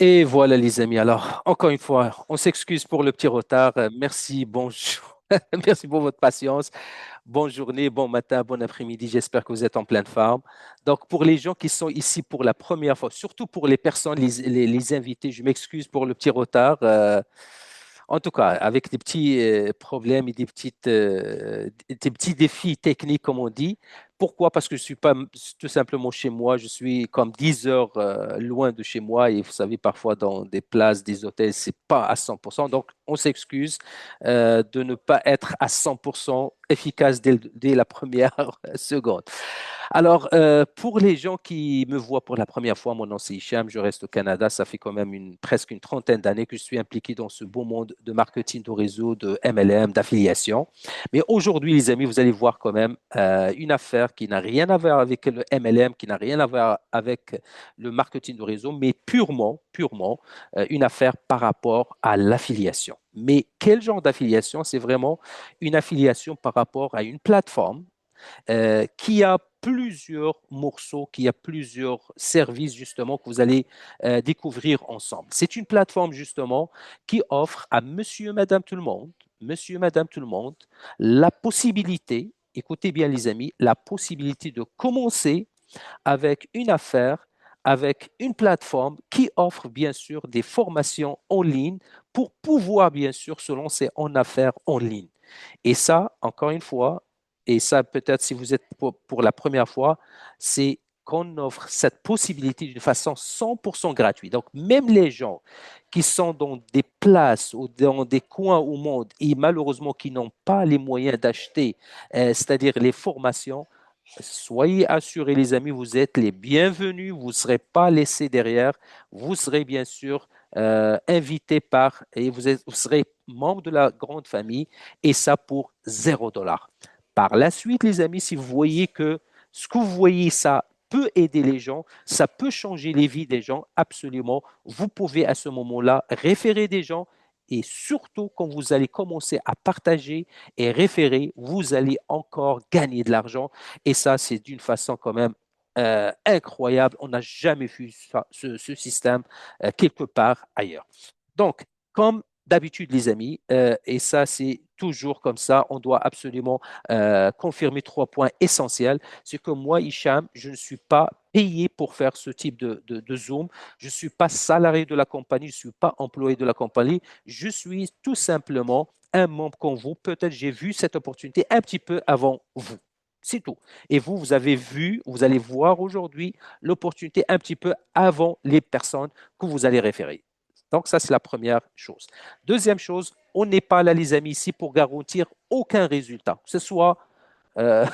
Et voilà les amis. Alors, encore une fois, on s'excuse pour le petit retard. Merci, bonjour. Merci pour votre patience. Bonne journée, bon matin, bon après-midi. J'espère que vous êtes en pleine forme. Donc, pour les gens qui sont ici pour la première fois, surtout pour les personnes, les invités, je m'excuse pour le petit retard. En tout cas, avec des petits problèmes et des petits défis techniques, comme on dit. Pourquoi? Parce que je suis pas tout simplement chez moi. Je suis comme 10 heures loin de chez moi. Et vous savez, parfois, dans des places, des hôtels, c'est pas à 100%. Donc, on s'excuse de ne pas être à 100% efficace dès la première seconde. Alors, pour les gens qui me voient pour la première fois, mon nom c'est Hicham, je reste au Canada. Ça fait quand même presque une trentaine d'années que je suis impliqué dans ce beau monde de marketing de réseau, de MLM, d'affiliation. Mais aujourd'hui, les amis, vous allez voir quand même une affaire qui n'a rien à voir avec le MLM, qui n'a rien à voir avec le marketing de réseau, mais purement une affaire par rapport à l'affiliation. Mais quel genre d'affiliation? C'est vraiment une affiliation par rapport à une plateforme qui a plusieurs morceaux, qui a plusieurs services justement que vous allez découvrir ensemble. C'est une plateforme justement qui offre à monsieur, madame, tout le monde, la possibilité, écoutez bien les amis, la possibilité de commencer avec une affaire, avec une plateforme qui offre bien sûr des formations en ligne pour pouvoir bien sûr se lancer en affaires en ligne. Et ça, encore une fois, et ça peut-être si vous êtes pour la première fois, c'est qu'on offre cette possibilité d'une façon 100% gratuite. Donc, même les gens qui sont dans des places ou dans des coins au monde et malheureusement qui n'ont pas les moyens d'acheter, c'est-à-dire les formations, soyez assurés, les amis, vous êtes les bienvenus, vous ne serez pas laissés derrière, vous serez bien sûr invités par, et vous serez membre de la grande famille, et ça pour 0 dollar. Par la suite, les amis, si vous voyez que ce que vous voyez, ça peut aider les gens, ça peut changer les vies des gens, absolument, vous pouvez à ce moment-là référer des gens et surtout, quand vous allez commencer à partager et référer, vous allez encore gagner de l'argent. Et ça, c'est d'une façon quand même incroyable. On n'a jamais vu ce système quelque part ailleurs. Donc, comme d'habitude, les amis, et ça, c'est toujours comme ça, on doit absolument confirmer 3 points essentiels. C'est que moi, Hicham, je ne suis pas payé pour faire ce type de Zoom. Je ne suis pas salarié de la compagnie, je ne suis pas employé de la compagnie. Je suis tout simplement un membre comme vous. Peut-être j'ai vu cette opportunité un petit peu avant vous. C'est tout. Et vous, vous avez vu, vous allez voir aujourd'hui l'opportunité un petit peu avant les personnes que vous allez référer. Donc, ça, c'est la première chose. Deuxième chose, on n'est pas là, les amis, ici pour garantir aucun résultat, que ce soit euh,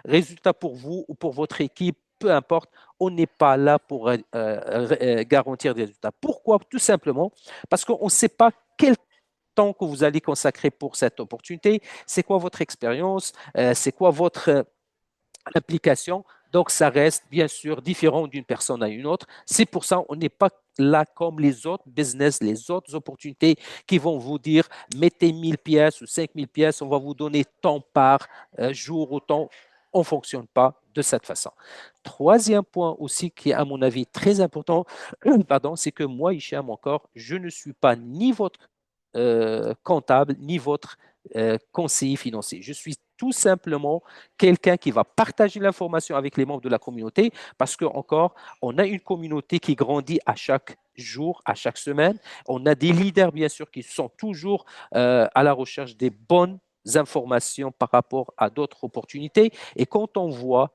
résultat pour vous ou pour votre équipe, peu importe, on n'est pas là pour garantir des résultats. Pourquoi? Tout simplement parce qu'on ne sait pas quel temps que vous allez consacrer pour cette opportunité, c'est quoi votre expérience, c'est quoi votre application. Donc, ça reste bien sûr différent d'une personne à une autre. C'est pour ça qu'on n'est pas là comme les autres business, les autres opportunités qui vont vous dire mettez 1000 pièces ou 5000 pièces, on va vous donner tant par jour ou tant. On ne fonctionne pas de cette façon. Troisième point aussi qui est à mon avis très important, pardon, c'est que moi, Hicham, encore, je ne suis pas ni votre comptable, ni votre conseiller financier. Je suis tout simplement quelqu'un qui va partager l'information avec les membres de la communauté parce que encore, on a une communauté qui grandit à chaque jour, à chaque semaine. On a des leaders, bien sûr, qui sont toujours à la recherche des bonnes informations par rapport à d'autres opportunités. Et quand on voit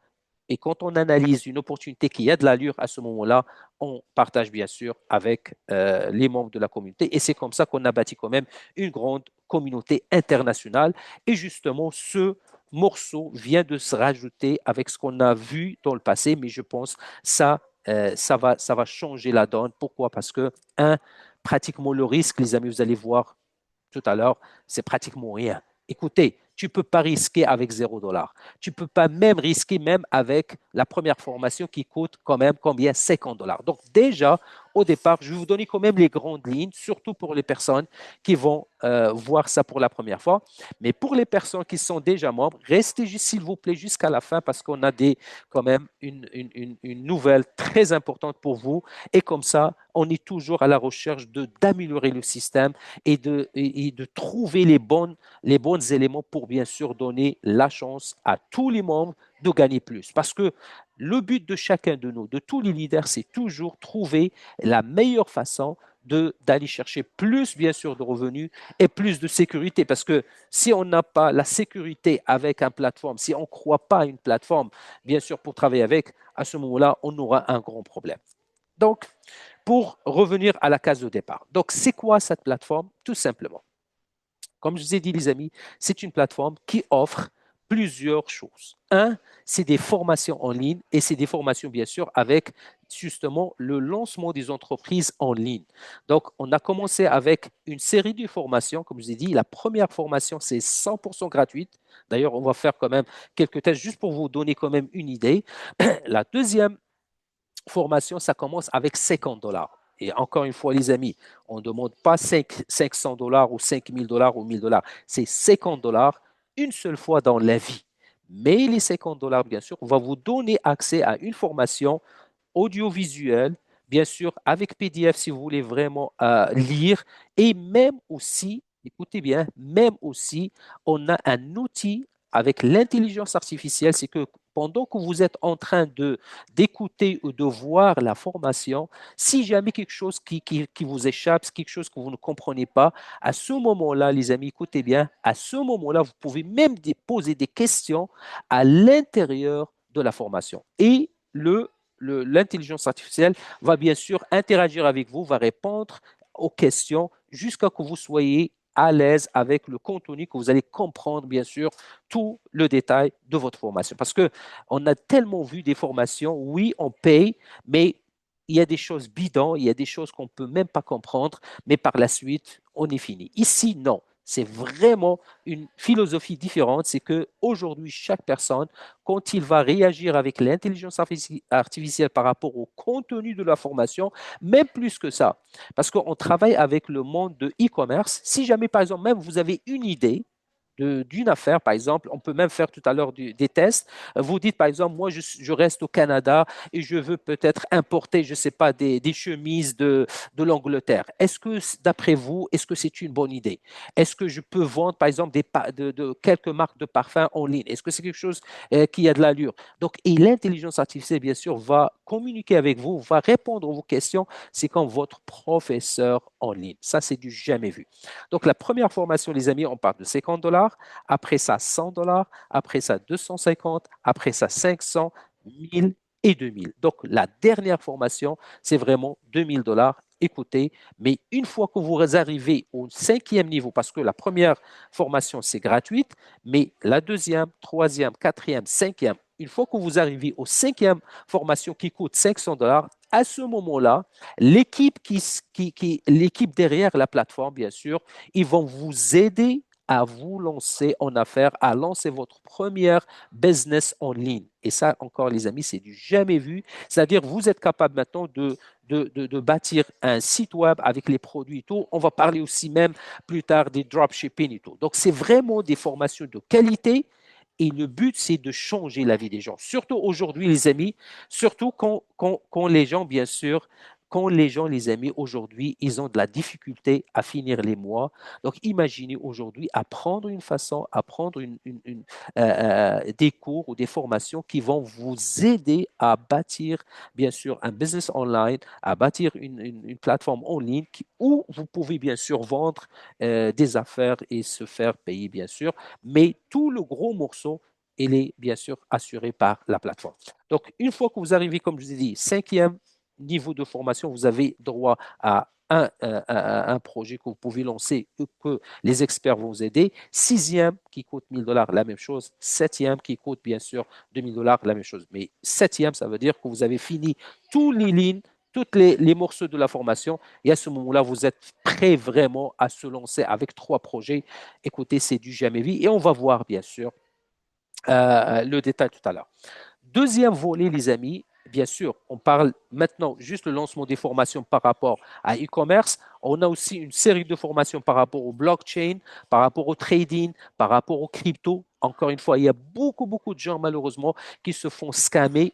et quand on analyse une opportunité qui a de l'allure à ce moment-là, on partage bien sûr avec les membres de la communauté. Et c'est comme ça qu'on a bâti quand même une grande communauté internationale. Et justement, ce morceau vient de se rajouter avec ce qu'on a vu dans le passé, mais je pense ça, ça va changer la donne. Pourquoi? Parce que, un, pratiquement le risque, les amis, vous allez voir tout à l'heure, c'est pratiquement rien. Écoutez, tu ne peux pas risquer avec 0 dollar. Tu ne peux pas même risquer même avec la première formation qui coûte quand même combien? 50 dollars. Donc déjà, au départ, je vais vous donner quand même les grandes lignes, surtout pour les personnes qui vont voir ça pour la première fois. Mais pour les personnes qui sont déjà membres, restez juste, s'il vous plaît, jusqu'à la fin parce qu'on a quand même une nouvelle très importante pour vous. Et comme ça, on est toujours à la recherche d'améliorer le système et de trouver les bons éléments pour bien sûr donner la chance à tous les membres de gagner plus. Parce que le but de chacun de nous, de tous les leaders, c'est toujours trouver la meilleure façon d'aller chercher plus, bien sûr, de revenus et plus de sécurité. Parce que si on n'a pas la sécurité avec une plateforme, si on ne croit pas à une plateforme, bien sûr, pour travailler avec, à ce moment-là, on aura un grand problème. Donc, pour revenir à la case de départ. Donc, c'est quoi cette plateforme? Tout simplement. Comme je vous ai dit, les amis, c'est une plateforme qui offre plusieurs choses. Un, c'est des formations en ligne et c'est des formations, bien sûr, avec justement le lancement des entreprises en ligne. Donc, on a commencé avec une série de formations. Comme je vous ai dit, la première formation, c'est 100% gratuite. D'ailleurs, on va faire quand même quelques tests juste pour vous donner quand même une idée. La deuxième formation, ça commence avec 50 dollars. Et encore une fois, les amis, on ne demande pas 500 dollars ou 5000 dollars ou 1000 dollars. C'est 50 dollars une seule fois dans la vie. Mais les 50 dollars, bien sûr, va vous donner accès à une formation audiovisuelle, bien sûr, avec PDF si vous voulez vraiment lire. Et même aussi, écoutez bien, même aussi, on a un outil avec l'intelligence artificielle, c'est que pendant que vous êtes en train d'écouter ou de voir la formation, si jamais quelque chose qui vous échappe, quelque chose que vous ne comprenez pas, à ce moment-là, les amis, écoutez bien, à ce moment-là, vous pouvez même poser des questions à l'intérieur de la formation. Et l'intelligence artificielle va bien sûr interagir avec vous, va répondre aux questions jusqu'à ce que vous soyez à l'aise avec le contenu, que vous allez comprendre bien sûr tout le détail de votre formation. Parce que on a tellement vu des formations, oui, on paye, mais il y a des choses bidons, il y a des choses qu'on ne peut même pas comprendre, mais par la suite, on est fini. Ici, non. C'est vraiment une philosophie différente. C'est que aujourd'hui, chaque personne, quand il va réagir avec l'intelligence artificielle par rapport au contenu de la formation, même plus que ça, parce qu'on travaille avec le monde de e-commerce. Si jamais, par exemple, même vous avez une idée, d'une affaire, par exemple, on peut même faire tout à l'heure des tests. Vous dites, par exemple, moi, je reste au Canada et je veux peut-être importer, je ne sais pas, des chemises de l'Angleterre. Est-ce que, d'après vous, est-ce que c'est une bonne idée? Est-ce que je peux vendre, par exemple, de quelques marques de parfums en ligne? Est-ce que c'est quelque chose qui a de l'allure? Donc, et l'intelligence artificielle, bien sûr, va communiquer avec vous, va répondre à vos questions. C'est comme votre professeur en ligne. Ça, c'est du jamais vu. Donc, la première formation, les amis, on parle de 50 dollars, après ça 100 dollars, après ça 250, après ça 500, 1000 et 2000. Donc, la dernière formation, c'est vraiment 2000 dollars. Écoutez, mais une fois que vous arrivez au cinquième niveau, parce que la première formation, c'est gratuite, mais la deuxième, troisième, quatrième, cinquième, une fois que vous arrivez au cinquième formation qui coûte 500 dollars, à ce moment-là, l'équipe l'équipe derrière la plateforme, bien sûr, ils vont vous aider à vous lancer en affaires, à lancer votre première business en ligne. Et ça, encore, les amis, c'est du jamais vu. C'est-à-dire, vous êtes capable maintenant de bâtir un site web avec les produits et tout. On va parler aussi même plus tard des dropshipping et tout. Donc, c'est vraiment des formations de qualité. Et le but, c'est de changer la vie des gens. Surtout aujourd'hui, les amis, surtout quand les gens, bien sûr, quand les gens, les amis, aujourd'hui, ils ont de la difficulté à finir les mois. Donc, imaginez aujourd'hui apprendre une façon, apprendre des cours ou des formations qui vont vous aider à bâtir, bien sûr, un business online, à bâtir une plateforme en ligne où vous pouvez, bien sûr, vendre des affaires et se faire payer, bien sûr. Mais tout le gros morceau, il est bien sûr assuré par la plateforme. Donc, une fois que vous arrivez, comme je vous ai dit, cinquième niveau de formation, vous avez droit à un projet que vous pouvez lancer, que les experts vont vous aider. Sixième qui coûte 1000 dollars, la même chose. Septième qui coûte bien sûr 2000 dollars, la même chose. Mais septième, ça veut dire que vous avez fini tous les lignes, tous les morceaux de la formation. Et à ce moment-là, vous êtes prêt vraiment à se lancer avec trois projets. Écoutez, c'est du jamais vu. Et on va voir bien sûr le détail tout à l'heure. Deuxième volet, les amis, bien sûr, on parle maintenant juste le lancement des formations par rapport à e-commerce. On a aussi une série de formations par rapport au blockchain, par rapport au trading, par rapport aux crypto. Encore une fois, il y a beaucoup, beaucoup de gens, malheureusement, qui se font scammer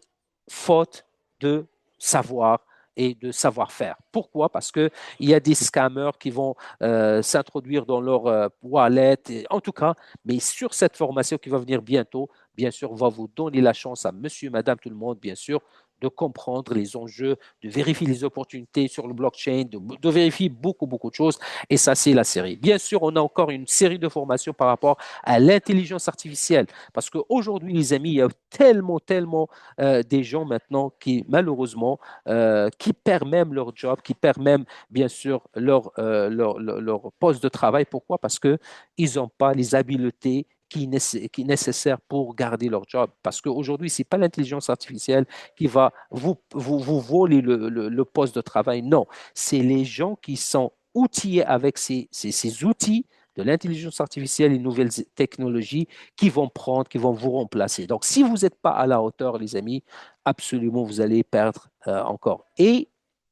faute de savoir et de savoir-faire. Pourquoi? Parce qu'il y a des scammers qui vont s'introduire dans leur wallet, en tout cas, mais sur cette formation qui va venir bientôt, bien sûr, on va vous donner la chance à monsieur, madame, tout le monde, bien sûr, de comprendre les enjeux, de vérifier les opportunités sur le blockchain, de vérifier beaucoup, beaucoup de choses. Et ça, c'est la série. Bien sûr, on a encore une série de formations par rapport à l'intelligence artificielle. Parce qu'aujourd'hui, les amis, il y a tellement, tellement des gens maintenant qui, malheureusement, qui perdent même leur job, qui perdent même, bien sûr, leur poste de travail. Pourquoi? Parce qu'ils n'ont pas les habiletés qui est nécessaire pour garder leur job. Parce qu'aujourd'hui, ce n'est pas l'intelligence artificielle qui va vous voler le poste de travail. Non, c'est les gens qui sont outillés avec ces outils de l'intelligence artificielle et nouvelles technologies qui vont vous remplacer. Donc, si vous n'êtes pas à la hauteur, les amis, absolument, vous allez perdre encore. Et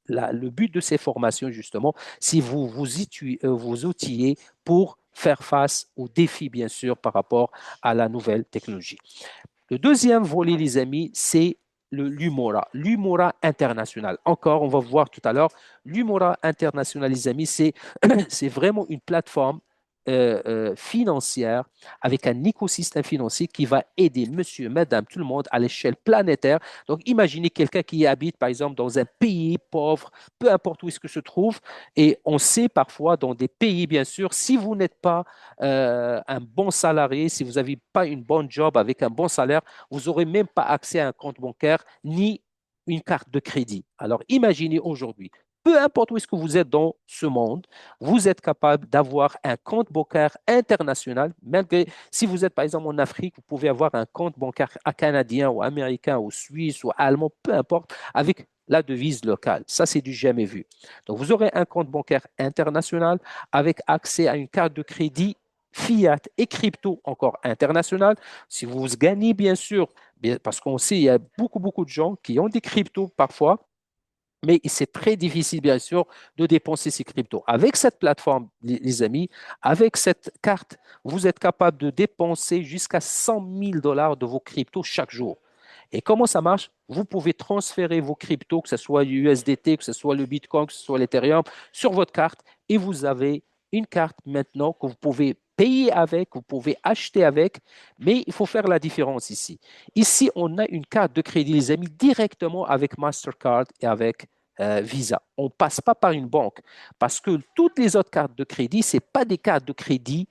le but de ces formations, justement, c'est vous outiller pour faire face aux défis, bien sûr, par rapport à la nouvelle technologie. Le deuxième volet, les amis, c'est l'UMORA, l'UMORA international. Encore, on va voir tout à l'heure, l'UMORA international, les amis, c'est vraiment une plateforme financière avec un écosystème financier qui va aider monsieur, madame, tout le monde à l'échelle planétaire. Donc, imaginez quelqu'un qui habite, par exemple, dans un pays pauvre, peu importe où est-ce que se trouve, et on sait parfois dans des pays, bien sûr, si vous n'êtes pas un bon salarié, si vous n'avez pas une bonne job avec un bon salaire, vous n'aurez même pas accès à un compte bancaire ni une carte de crédit. Alors imaginez aujourd'hui, peu importe où est-ce que vous êtes dans ce monde, vous êtes capable d'avoir un compte bancaire international. Malgré, si vous êtes par exemple en Afrique, vous pouvez avoir un compte bancaire canadien ou américain ou suisse ou allemand, peu importe, avec la devise locale. Ça, c'est du jamais vu. Donc, vous aurez un compte bancaire international avec accès à une carte de crédit fiat et crypto encore international. Si vous gagnez, bien sûr, parce qu'on sait, il y a beaucoup, beaucoup de gens qui ont des cryptos parfois, mais c'est très difficile, bien sûr, de dépenser ces cryptos. Avec cette plateforme, les amis, avec cette carte, vous êtes capable de dépenser jusqu'à 100 000 dollars de vos cryptos chaque jour. Et comment ça marche? Vous pouvez transférer vos cryptos, que ce soit l'USDT, que ce soit le Bitcoin, que ce soit l'Ethereum, sur votre carte et vous avez une carte maintenant que vous pouvez payer avec, vous pouvez acheter avec, mais il faut faire la différence ici. Ici, on a une carte de crédit, les amis, directement avec Mastercard et avec Visa. On ne passe pas par une banque parce que toutes les autres cartes de crédit, ce n'est pas des cartes de crédit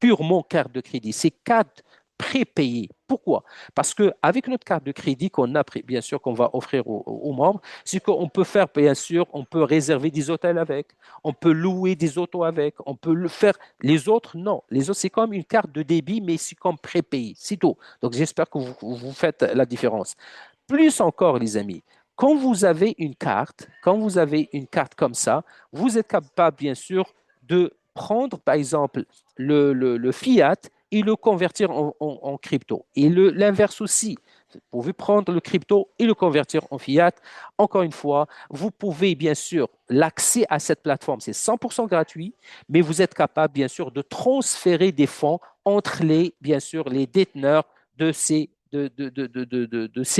purement cartes de crédit, c'est cartes prépayées. Pourquoi? Parce qu'avec notre carte de crédit qu'on a, bien sûr, qu'on va offrir aux membres, c'est qu'on peut faire, bien sûr, on peut réserver des hôtels avec, on peut louer des autos avec, on peut le faire. Les autres, non. Les autres, c'est comme une carte de débit, mais c'est comme prépayé. C'est tout. Donc, j'espère que vous faites la différence. Plus encore, les amis, quand vous avez une carte comme ça, vous êtes capable, bien sûr, de prendre, par exemple, le fiat et le convertir en crypto. Et l'inverse aussi. Vous pouvez prendre le crypto et le convertir en fiat. Encore une fois, vous pouvez bien sûr l'accès à cette plateforme, c'est 100% gratuit, mais vous êtes capable bien sûr de transférer des fonds entre bien sûr, les déteneurs de ces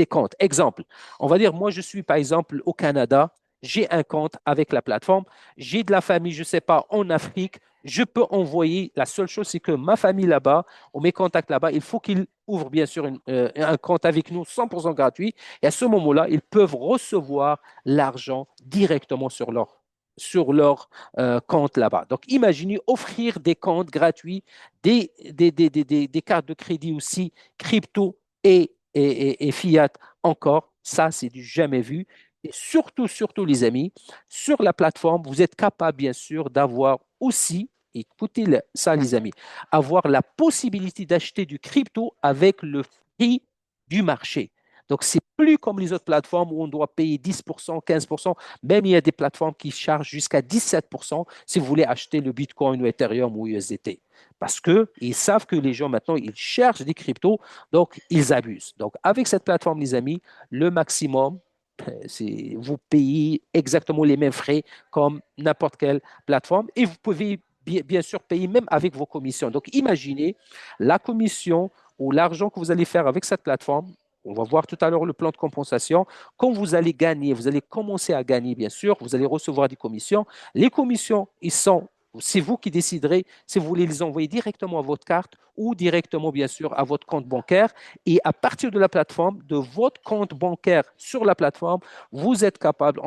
comptes. Exemple, on va dire, moi je suis par exemple au Canada, j'ai un compte avec la plateforme, j'ai de la famille, je ne sais pas, en Afrique, je peux envoyer, la seule chose c'est que ma famille là-bas, ou mes contacts là-bas, il faut qu'ils ouvrent bien sûr un compte avec nous 100% gratuit et à ce moment-là, ils peuvent recevoir l'argent directement sur leur compte là-bas. Donc, imaginez offrir des comptes gratuits, des cartes de crédit aussi, crypto et fiat encore. Ça, c'est du jamais vu. Et surtout, surtout, les amis, sur la plateforme, vous êtes capable, bien sûr, d'avoir aussi, écoutez ça, les amis, avoir la possibilité d'acheter du crypto avec le prix du marché. Donc, ce n'est plus comme les autres plateformes où on doit payer 10%, 15%. Même il y a des plateformes qui chargent jusqu'à 17% si vous voulez acheter le Bitcoin ou Ethereum ou USDT. Parce qu'ils savent que les gens maintenant, ils cherchent des cryptos, donc ils abusent. Donc avec cette plateforme, les amis, le maximum, vous payez exactement les mêmes frais comme n'importe quelle plateforme et vous pouvez bien sûr payer même avec vos commissions. Donc imaginez la commission ou l'argent que vous allez faire avec cette plateforme. On va voir tout à l'heure le plan de compensation. Quand vous allez gagner, vous allez commencer à gagner, bien sûr, vous allez recevoir des commissions. Les commissions, c'est vous qui déciderez si vous voulez les envoyer directement à votre carte ou directement, bien sûr, à votre compte bancaire. Et à partir de la plateforme, de votre compte bancaire sur la plateforme, vous êtes capable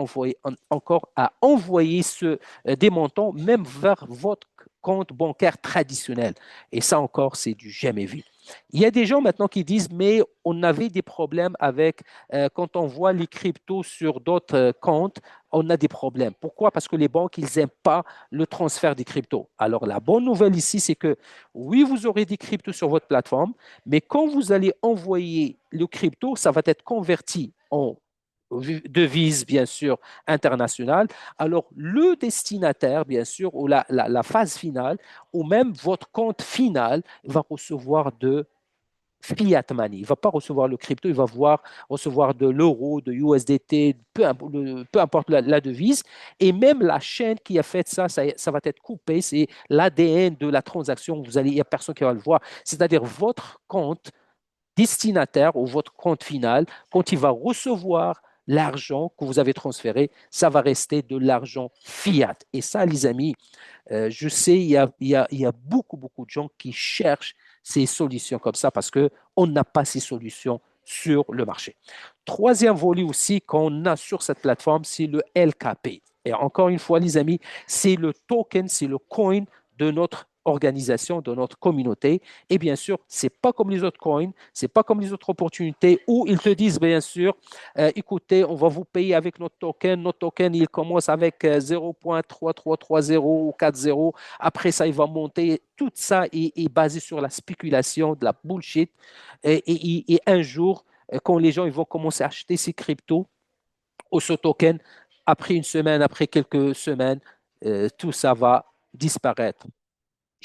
encore à envoyer des montants même vers votre compte bancaire traditionnel. Et ça encore, c'est du jamais vu. Il y a des gens maintenant qui disent, mais on avait des problèmes avec, quand on voit les cryptos sur d'autres comptes, on a des problèmes. Pourquoi? Parce que les banques, ils n'aiment pas le transfert des cryptos. Alors, la bonne nouvelle ici, c'est que oui, vous aurez des cryptos sur votre plateforme, mais quand vous allez envoyer le crypto, ça va être converti en devise, bien sûr, internationale. Alors, le destinataire, bien sûr, ou la phase finale, ou même votre compte final, va recevoir de fiat money. Il ne va pas recevoir le crypto, il va recevoir de l'euro, de USDT, peu importe la devise. Et même la chaîne qui a fait ça va être coupé. C'est l'ADN de la transaction. Il n'y a personne qui va le voir. C'est-à-dire votre compte destinataire ou votre compte final, quand il va recevoir l'argent que vous avez transféré, ça va rester de l'argent fiat. Et ça, les amis, je sais, il y a beaucoup, beaucoup de gens qui cherchent ces solutions comme ça parce qu'on n'a pas ces solutions sur le marché. Troisième volet aussi qu'on a sur cette plateforme, c'est le LKP. Et encore une fois, les amis, c'est le token, c'est le coin de notre organisation, de notre communauté. Et bien sûr, c'est pas comme les autres coins, c'est pas comme les autres opportunités où ils te disent, bien sûr, écoutez, on va vous payer avec notre token. Notre token, il commence avec 0.3330 ou 40. Après ça, il va monter. Tout ça est basé sur la spéculation, de la bullshit. Et un jour, quand les gens ils vont commencer à acheter ces cryptos ou ce token, après une semaine, après quelques semaines, tout ça va disparaître.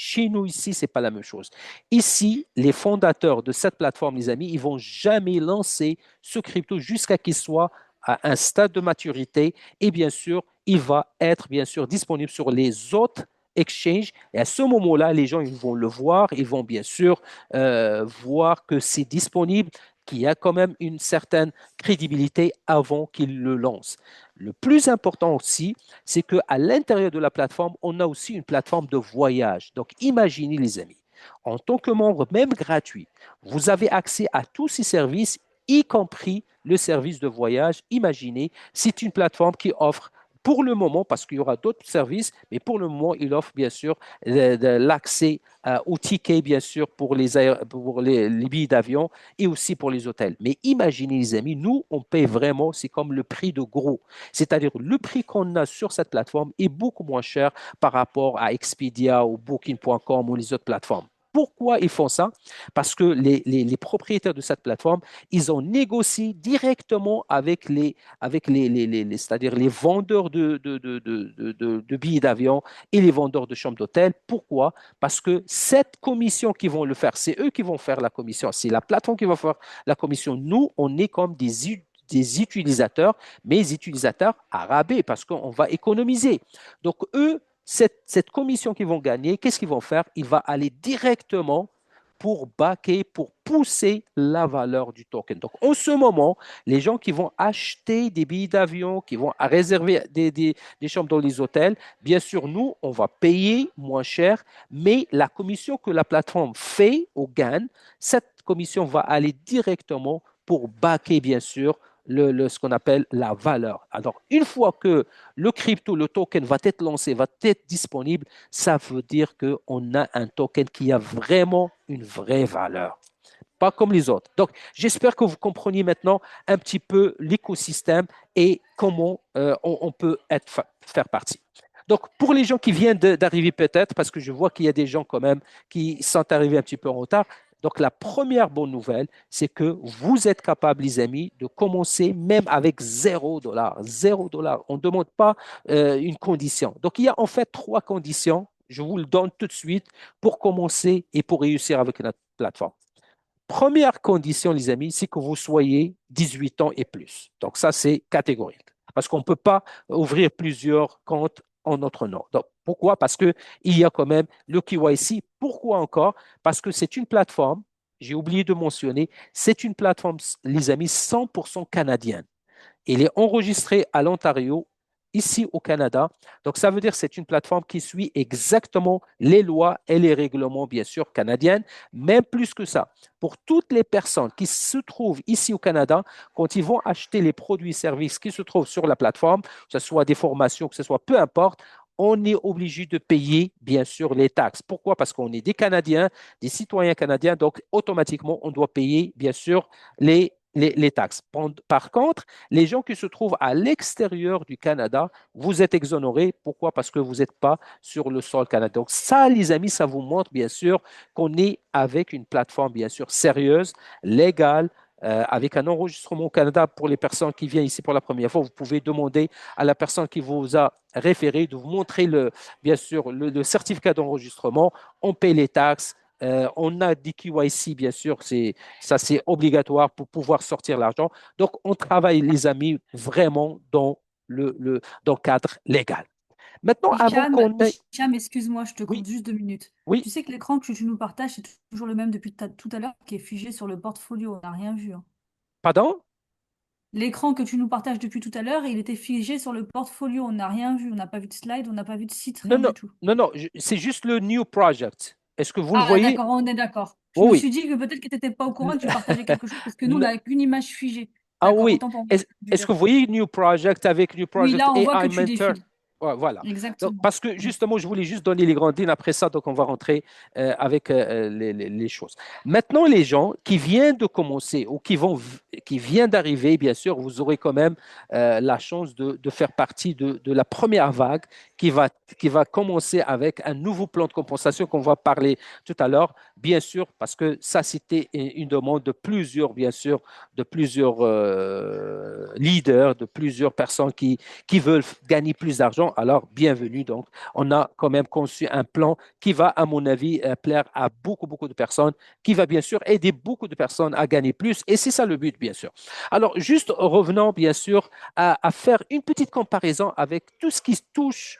Chez nous, ici, ce n'est pas la même chose. Ici, les fondateurs de cette plateforme, les amis, ils ne vont jamais lancer ce crypto jusqu'à qu'il soit à un stade de maturité. Et bien sûr, il va être bien sûr disponible sur les autres exchanges. Et à ce moment-là, les gens ils vont le voir. Ils vont bien sûr voir que c'est disponible, qu'il y a quand même une certaine crédibilité avant qu'ils le lancent. Le plus important aussi, c'est qu'à l'intérieur de la plateforme, on a aussi une plateforme de voyage. Donc, imaginez les amis, en tant que membre, même gratuit, vous avez accès à tous ces services, y compris le service de voyage. Imaginez, c'est une plateforme qui offre pour le moment, parce qu'il y aura d'autres services, mais pour le moment, il offre bien sûr l'accès aux tickets, bien sûr, pour les billets d'avion et aussi pour les hôtels. Mais imaginez, les amis, nous, on paye vraiment, c'est comme le prix de gros. C'est-à-dire le prix qu'on a sur cette plateforme est beaucoup moins cher par rapport à Expedia ou Booking.com ou les autres plateformes. Pourquoi ils font ça? Parce que les propriétaires de cette plateforme, ils ont négocié directement c'est-à-dire les vendeurs de billets d'avion et les vendeurs de chambres d'hôtel. Pourquoi? Parce que cette commission qu'ils vont le faire, c'est eux qui vont faire la commission. C'est la plateforme qui va faire la commission. Nous, on est comme des utilisateurs, mais utilisateurs à rabais parce qu'on va économiser. Donc, eux, cette commission qu'ils vont gagner, qu'est-ce qu'ils vont faire? Ils vont aller directement pour baquer, pour pousser la valeur du token. Donc, en ce moment, les gens qui vont acheter des billets d'avion, qui vont réserver des chambres dans les hôtels, bien sûr, nous, on va payer moins cher, mais la commission que la plateforme fait au GAN, cette commission va aller directement pour baquer, bien sûr, ce qu'on appelle la valeur. Alors, une fois que le crypto, le token va être lancé, va être disponible, ça veut dire qu'on a un token qui a vraiment une vraie valeur, pas comme les autres. Donc, j'espère que vous compreniez maintenant un petit peu l'écosystème et comment on peut faire partie. Donc, pour les gens qui viennent d'arriver peut-être, parce que je vois qu'il y a des gens quand même qui sont arrivés un petit peu en retard, Donc, la première bonne nouvelle, c'est que vous êtes capable, les amis, de commencer même avec $0. $0. On ne demande pas une condition. Donc, il y a en fait trois conditions. Je vous le donne tout de suite pour commencer et pour réussir avec notre plateforme. Première condition, les amis, c'est que vous soyez 18 ans et plus. Donc, ça, c'est catégorique. Parce qu'on ne peut pas ouvrir plusieurs comptes en notre nom. Donc, pourquoi? Parce qu'il y a quand même le KYC. Pourquoi encore? Parce que c'est une plateforme, j'ai oublié de mentionner, c'est une plateforme, les amis, 100% canadienne. Il est enregistré à l'Ontario, ici au Canada. Donc, ça veut dire que c'est une plateforme qui suit exactement les lois et les règlements, bien sûr, canadiennes, même plus que ça. Pour toutes les personnes qui se trouvent ici au Canada, quand ils vont acheter les produits et services qui se trouvent sur la plateforme, que ce soit des formations, que ce soit peu importe, on est obligé de payer, bien sûr, les taxes. Pourquoi? Parce qu'on est des Canadiens, des citoyens canadiens, donc automatiquement, on doit payer, bien sûr, les taxes. Par contre, les gens qui se trouvent à l'extérieur du Canada, vous êtes exonérés. Pourquoi? Parce que vous n'êtes pas sur le sol canadien. Donc ça, les amis, ça vous montre bien sûr qu'on est avec une plateforme bien sûr sérieuse, légale, avec un enregistrement au Canada pour les personnes qui viennent ici pour la première fois. Vous pouvez demander à la personne qui vous a référé de vous montrer bien sûr le certificat d'enregistrement. On paye les taxes. On a des KYC, bien sûr, ça c'est obligatoire pour pouvoir sortir l'argent. Donc, on travaille, les amis, vraiment dans le cadre légal. Maintenant, avant Hicham, qu'on ait... Hicham, excuse-moi, je te Oui, coupe juste 2 minutes. oui, Tu sais que l'écran que tu nous partages, c'est toujours le même depuis tout à l'heure, qui est figé sur le portfolio. On n'a rien vu, hein. pardon? L'écran que tu nous partages depuis tout à l'heure, il était figé sur le portfolio. On n'a rien vu. On n'a pas vu de slide, on n'a pas vu de site, Non, rien non, du tout. non, non, c'est juste le new project. Est-ce que vous le Ah, voyez? d'accord, on est d'accord. Je me Oui, suis dit que peut-être que tu n'étais pas au courant oui. et que tu partageais quelque chose parce que nous, on n'a qu'une image figée. Ah D'accord, oui. autant pour moi, Est-ce que computer. vous voyez New Project avec New Oui, Project là, on voit que AI tu Mentor? défiles. Ouais, voilà. Donc, Exactement. parce que Mm. justement, je voulais juste donner les grandes lignes. Après ça, donc on va rentrer avec les choses. Maintenant, les gens qui viennent de commencer ou qui viennent d'arriver, bien sûr, vous aurez quand même la chance de faire partie de la première vague qui va, qui va commencer avec un nouveau plan de compensation qu'on va parler tout à l'heure, bien sûr, parce que ça, c'était une demande de plusieurs, bien sûr, de plusieurs leaders, de plusieurs personnes qui veulent gagner plus d'argent. Alors, bienvenue. Donc, on a quand même conçu un plan qui va, à mon avis, plaire à beaucoup, beaucoup de personnes, qui va bien sûr aider beaucoup de personnes à gagner plus. Et c'est ça le but, bien sûr. Alors, juste revenons, bien sûr, à faire une petite comparaison avec tout ce qui se touche,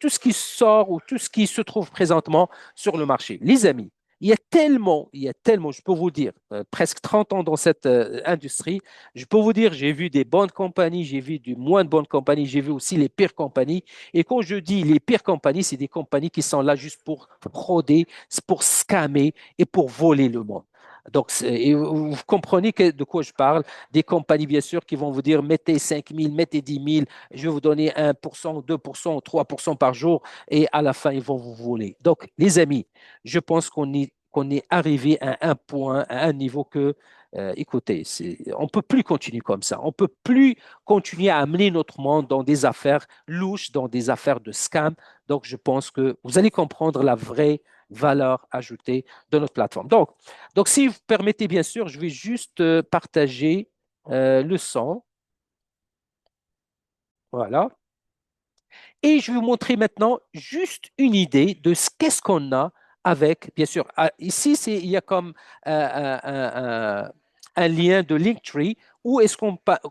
tout ce qui sort ou tout ce qui se trouve présentement sur le marché. Les amis, il y a tellement, je peux vous dire, presque 30 ans dans cette industrie, je peux vous dire, j'ai vu des bonnes compagnies, j'ai vu du moins de bonnes compagnies, j'ai vu aussi les pires compagnies. Et quand je dis les pires compagnies, c'est des compagnies qui sont là juste pour frauder, pour scammer et pour voler le monde. Donc, et vous comprenez de quoi je parle. Des compagnies, bien sûr, qui vont vous dire mettez 5 000, mettez 10 000, je vais vous donner 1%, 2%, 3% par jour, et à la fin, ils vont vous voler. Donc, les amis, je pense qu'on est arrivé à un point, à un niveau que écoutez, on ne peut plus continuer comme ça. On ne peut plus continuer à amener notre monde dans des affaires louches, dans des affaires de scam. Donc, je pense que vous allez comprendre la vraie valeur ajoutée de notre plateforme. Donc si vous permettez, bien sûr, je vais juste partager le son. Voilà. Et je vais vous montrer maintenant juste une idée de ce qu'est-ce qu'on a avec, bien sûr, ici, il y a comme un lien de Linktree où est-ce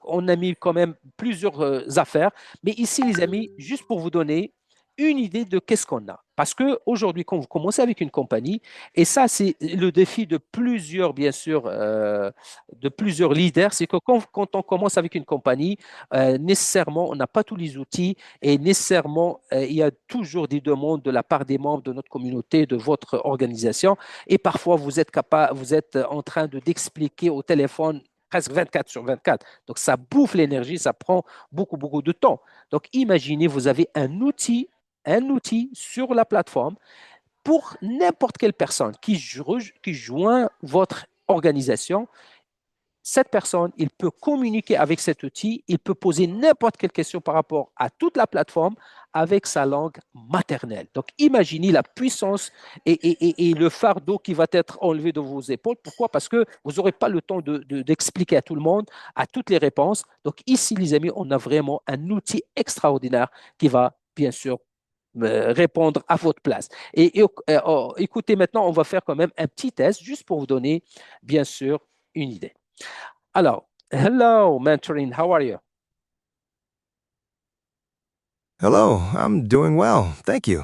on a mis quand même plusieurs affaires. Mais ici, les amis, juste pour vous donner une idée de qu'est-ce qu'on a. Parce qu'aujourd'hui, quand vous commencez avec une compagnie, et ça, c'est le défi de plusieurs, bien sûr, de plusieurs leaders, c'est que quand on commence avec une compagnie, nécessairement, on n'a pas tous les outils et nécessairement, il y a toujours des demandes de la part des membres de notre communauté, de votre organisation. Et parfois, vous êtes en train d'expliquer au téléphone presque 24 sur 24. Donc, ça bouffe l'énergie, ça prend beaucoup, beaucoup de temps. Donc, imaginez, vous avez un outil sur la plateforme pour n'importe quelle personne qui joint votre organisation cette personne, il peut communiquer avec cet outil, il peut poser n'importe quelle question par rapport à toute la plateforme avec sa langue maternelle. Donc, imaginez la puissance et le fardeau qui va être enlevé de vos épaules. Pourquoi? Parce que vous n'aurez pas le temps d'expliquer à tout le monde, à toutes les réponses. Donc, ici, les amis, on a vraiment un outil extraordinaire qui va, bien sûr, répondre à votre place. Écoutez, maintenant, on va faire quand même un petit test juste pour vous donner, bien sûr, une idée. Alors, hello, mentoring, how are you? Hello, I'm doing well, thank you.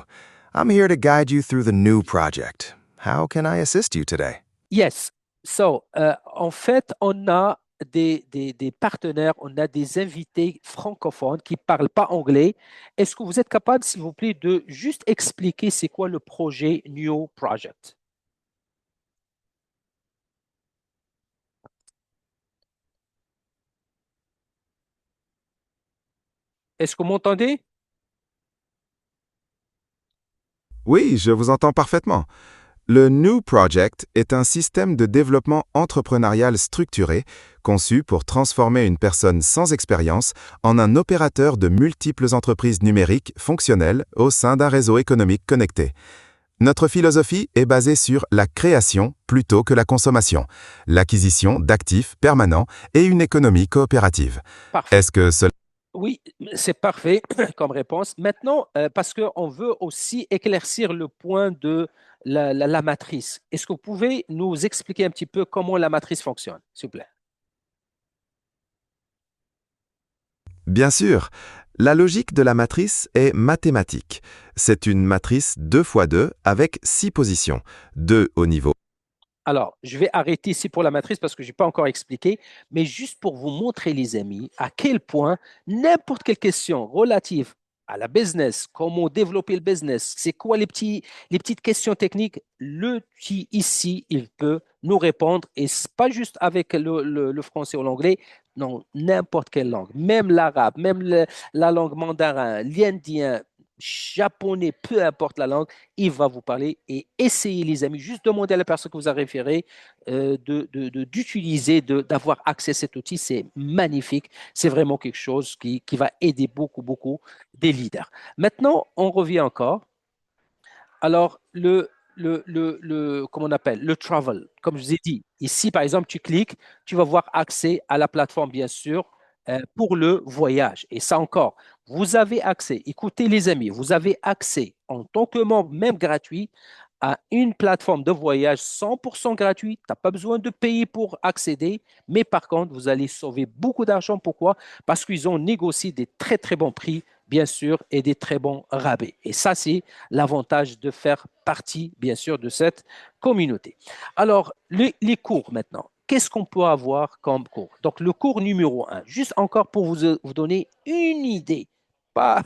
I'm here to guide you through the new project. How can I assist you today? Yes. So, en fait, on a des partenaires, on a des invités francophones qui ne parlent pas anglais. Est-ce que vous êtes capable, s'il vous plaît, de juste expliquer c'est quoi le projet New Project? Est-ce que vous m'entendez? Oui, je vous entends parfaitement. Le New Project est un système de développement entrepreneurial structuré conçu pour transformer une personne sans expérience en un opérateur de multiples entreprises numériques fonctionnelles au sein d'un réseau économique connecté. Notre philosophie est basée sur la création plutôt que la consommation, l'acquisition d'actifs permanents et une économie coopérative. Parfait. Est-ce que cela... Oui, c'est parfait comme réponse. Maintenant, parce qu'on veut aussi éclaircir le point de la matrice, est-ce que vous pouvez nous expliquer un petit peu comment la matrice fonctionne, s'il vous plaît? Bien sûr, la logique de la matrice est mathématique. C'est une matrice 2 fois 2 avec 6 positions, 2 au niveau. Alors, je vais arrêter ici pour la matrice parce que je n'ai pas encore expliqué, mais juste pour vous montrer, les amis, à quel point n'importe quelle question relative à la business, comment développer le business, c'est quoi les petites questions techniques, l'outil ici, il peut nous répondre et c'est pas juste avec le français ou l'anglais, non, n'importe quelle langue, même l'arabe, même la langue mandarin, l'indien, japonais, peu importe la langue, il va vous parler et essayez, les amis, juste demandez à la personne que vous avez référé d'utiliser, d'avoir accès à cet outil. C'est magnifique. C'est vraiment quelque chose qui va aider beaucoup, beaucoup des leaders. Maintenant, on revient encore. Alors, comment on appelle, le travel, comme je vous ai dit, ici, par exemple, tu cliques, tu vas avoir accès à la plateforme, bien sûr, pour le voyage. Et ça encore, vous avez accès, écoutez les amis, vous avez accès en tant que membre, même gratuit, à une plateforme de voyage 100% gratuite. Tu n'as pas besoin de payer pour accéder, mais par contre, vous allez sauver beaucoup d'argent. Pourquoi? Parce qu'ils ont négocié des très, très bons prix, bien sûr, et des très bons rabais. Et ça, c'est l'avantage de faire partie, bien sûr, de cette communauté. Alors, les cours maintenant. Qu'est-ce qu'on peut avoir comme cours? Donc, le cours numéro un, juste encore pour vous donner une idée, pas,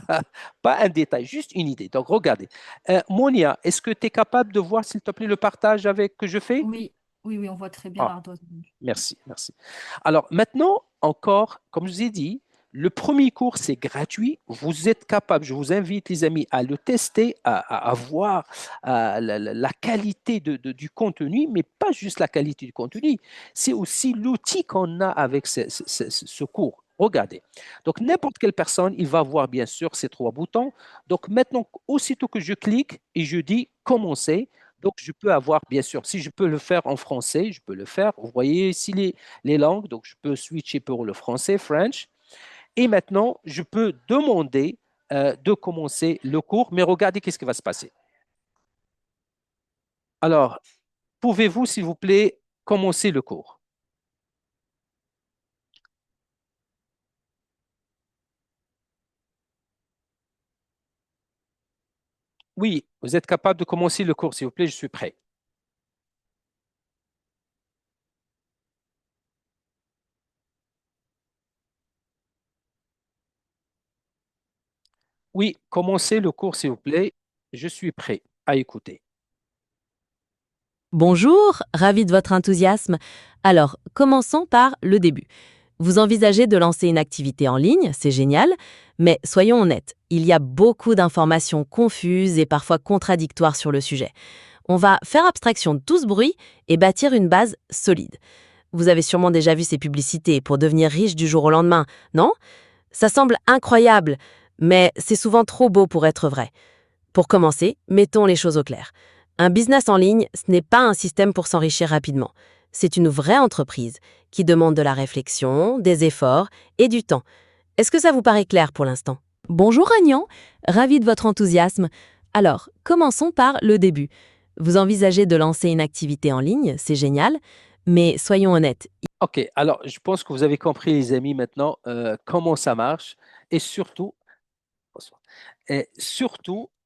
pas un détail, juste une idée. Donc, regardez. Monia, est-ce que tu es capable de voir, s'il te plaît, le partage avec que je fais? Oui, oui, oui, on voit très bien Ah, l'ardoise. merci, merci. Alors maintenant, encore, comme je vous ai dit, le premier cours, c'est gratuit. Vous êtes capable, je vous invite les amis à le tester, à voir la qualité du contenu, mais pas juste la qualité du contenu, c'est aussi l'outil qu'on a avec ce cours. Regardez. Donc, n'importe quelle personne, il va voir bien sûr ces trois boutons. Donc, maintenant, aussitôt que je clique et je dis commencer, donc, je peux avoir, bien sûr, si je peux le faire en français, je peux le faire. Vous voyez ici les langues, donc je peux switcher pour le français, French. Et maintenant, je peux demander de commencer le cours, mais regardez qu'est-ce qui va se passer. Alors, pouvez-vous, s'il vous plaît, commencer le cours? Oui, vous êtes capable de commencer le cours, s'il vous plaît, je suis prêt. Oui, commencez le cours, s'il vous plaît. Je suis prêt à écouter. Bonjour, ravi de votre enthousiasme. Alors, commençons par le début. Vous envisagez de lancer une activité en ligne, c'est génial, mais soyons honnêtes, il y a beaucoup d'informations confuses et parfois contradictoires sur le sujet. On va faire abstraction de tout ce bruit et bâtir une base solide. Vous avez sûrement déjà vu ces publicités pour devenir riche du jour au lendemain, non? Ça semble incroyable, mais c'est souvent trop beau pour être vrai. Pour commencer, mettons les choses au clair. Un business en ligne, ce n'est pas un système pour s'enrichir rapidement. C'est une vraie entreprise qui demande de la réflexion, des efforts et du temps. Est-ce que ça vous paraît clair pour l'instant? Bonjour Agnan, ravi de votre enthousiasme. Alors, commençons par le début. Vous envisagez de lancer une activité en ligne, c'est génial, mais soyons honnêtes. OK, alors je pense que vous avez compris, les amis, maintenant, comment ça marche et surtout,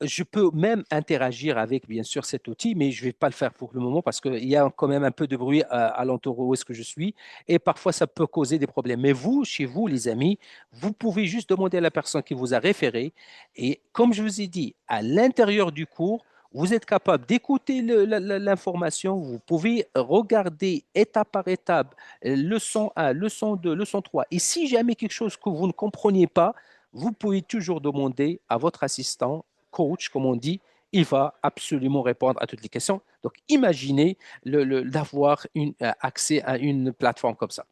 je peux même interagir avec, bien sûr, cet outil, mais je ne vais pas le faire pour le moment parce qu'il y a quand même un peu de bruit alentour où est-ce que je suis et parfois ça peut causer des problèmes. Mais vous, chez vous, les amis, vous pouvez juste demander à la personne qui vous a référé et comme je vous ai dit, à l'intérieur du cours, vous êtes capable d'écouter l'information, vous pouvez regarder étape par étape, leçon 1, leçon 2, leçon 3. Et si jamais quelque chose que vous ne compreniez pas, vous pouvez toujours demander à votre assistant, coach, comme on dit, il va absolument répondre à toutes les questions. Donc, imaginez d'avoir accès à une plateforme comme ça.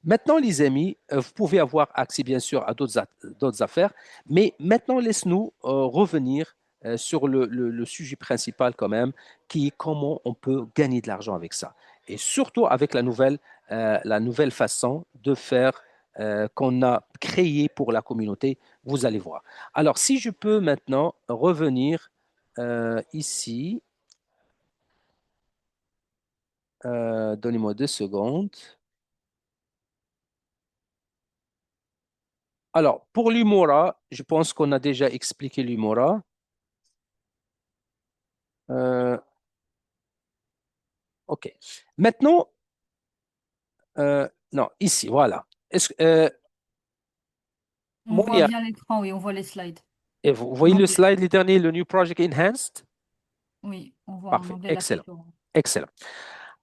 Maintenant, les amis, vous pouvez avoir accès, bien sûr, à d'autres affaires, mais maintenant, laisse-nous revenir sur le sujet principal quand même, qui est comment on peut gagner de l'argent avec ça. Et surtout avec la nouvelle façon de faire qu'on a créée pour la communauté, vous allez voir. Alors, si je peux maintenant revenir ici, donnez-moi 2 secondes. Alors, pour l'Humora, je pense qu'on a déjà expliqué l'Humora. Euh, OK. Maintenant, non, ici, voilà. On voit Monia, bien l'écran, oui, on voit les slides. et vous En voyez le anglais. slide, le dernier, le New Project Enhanced? Oui, on voit en Parfait, anglais la excellent, photo. excellent.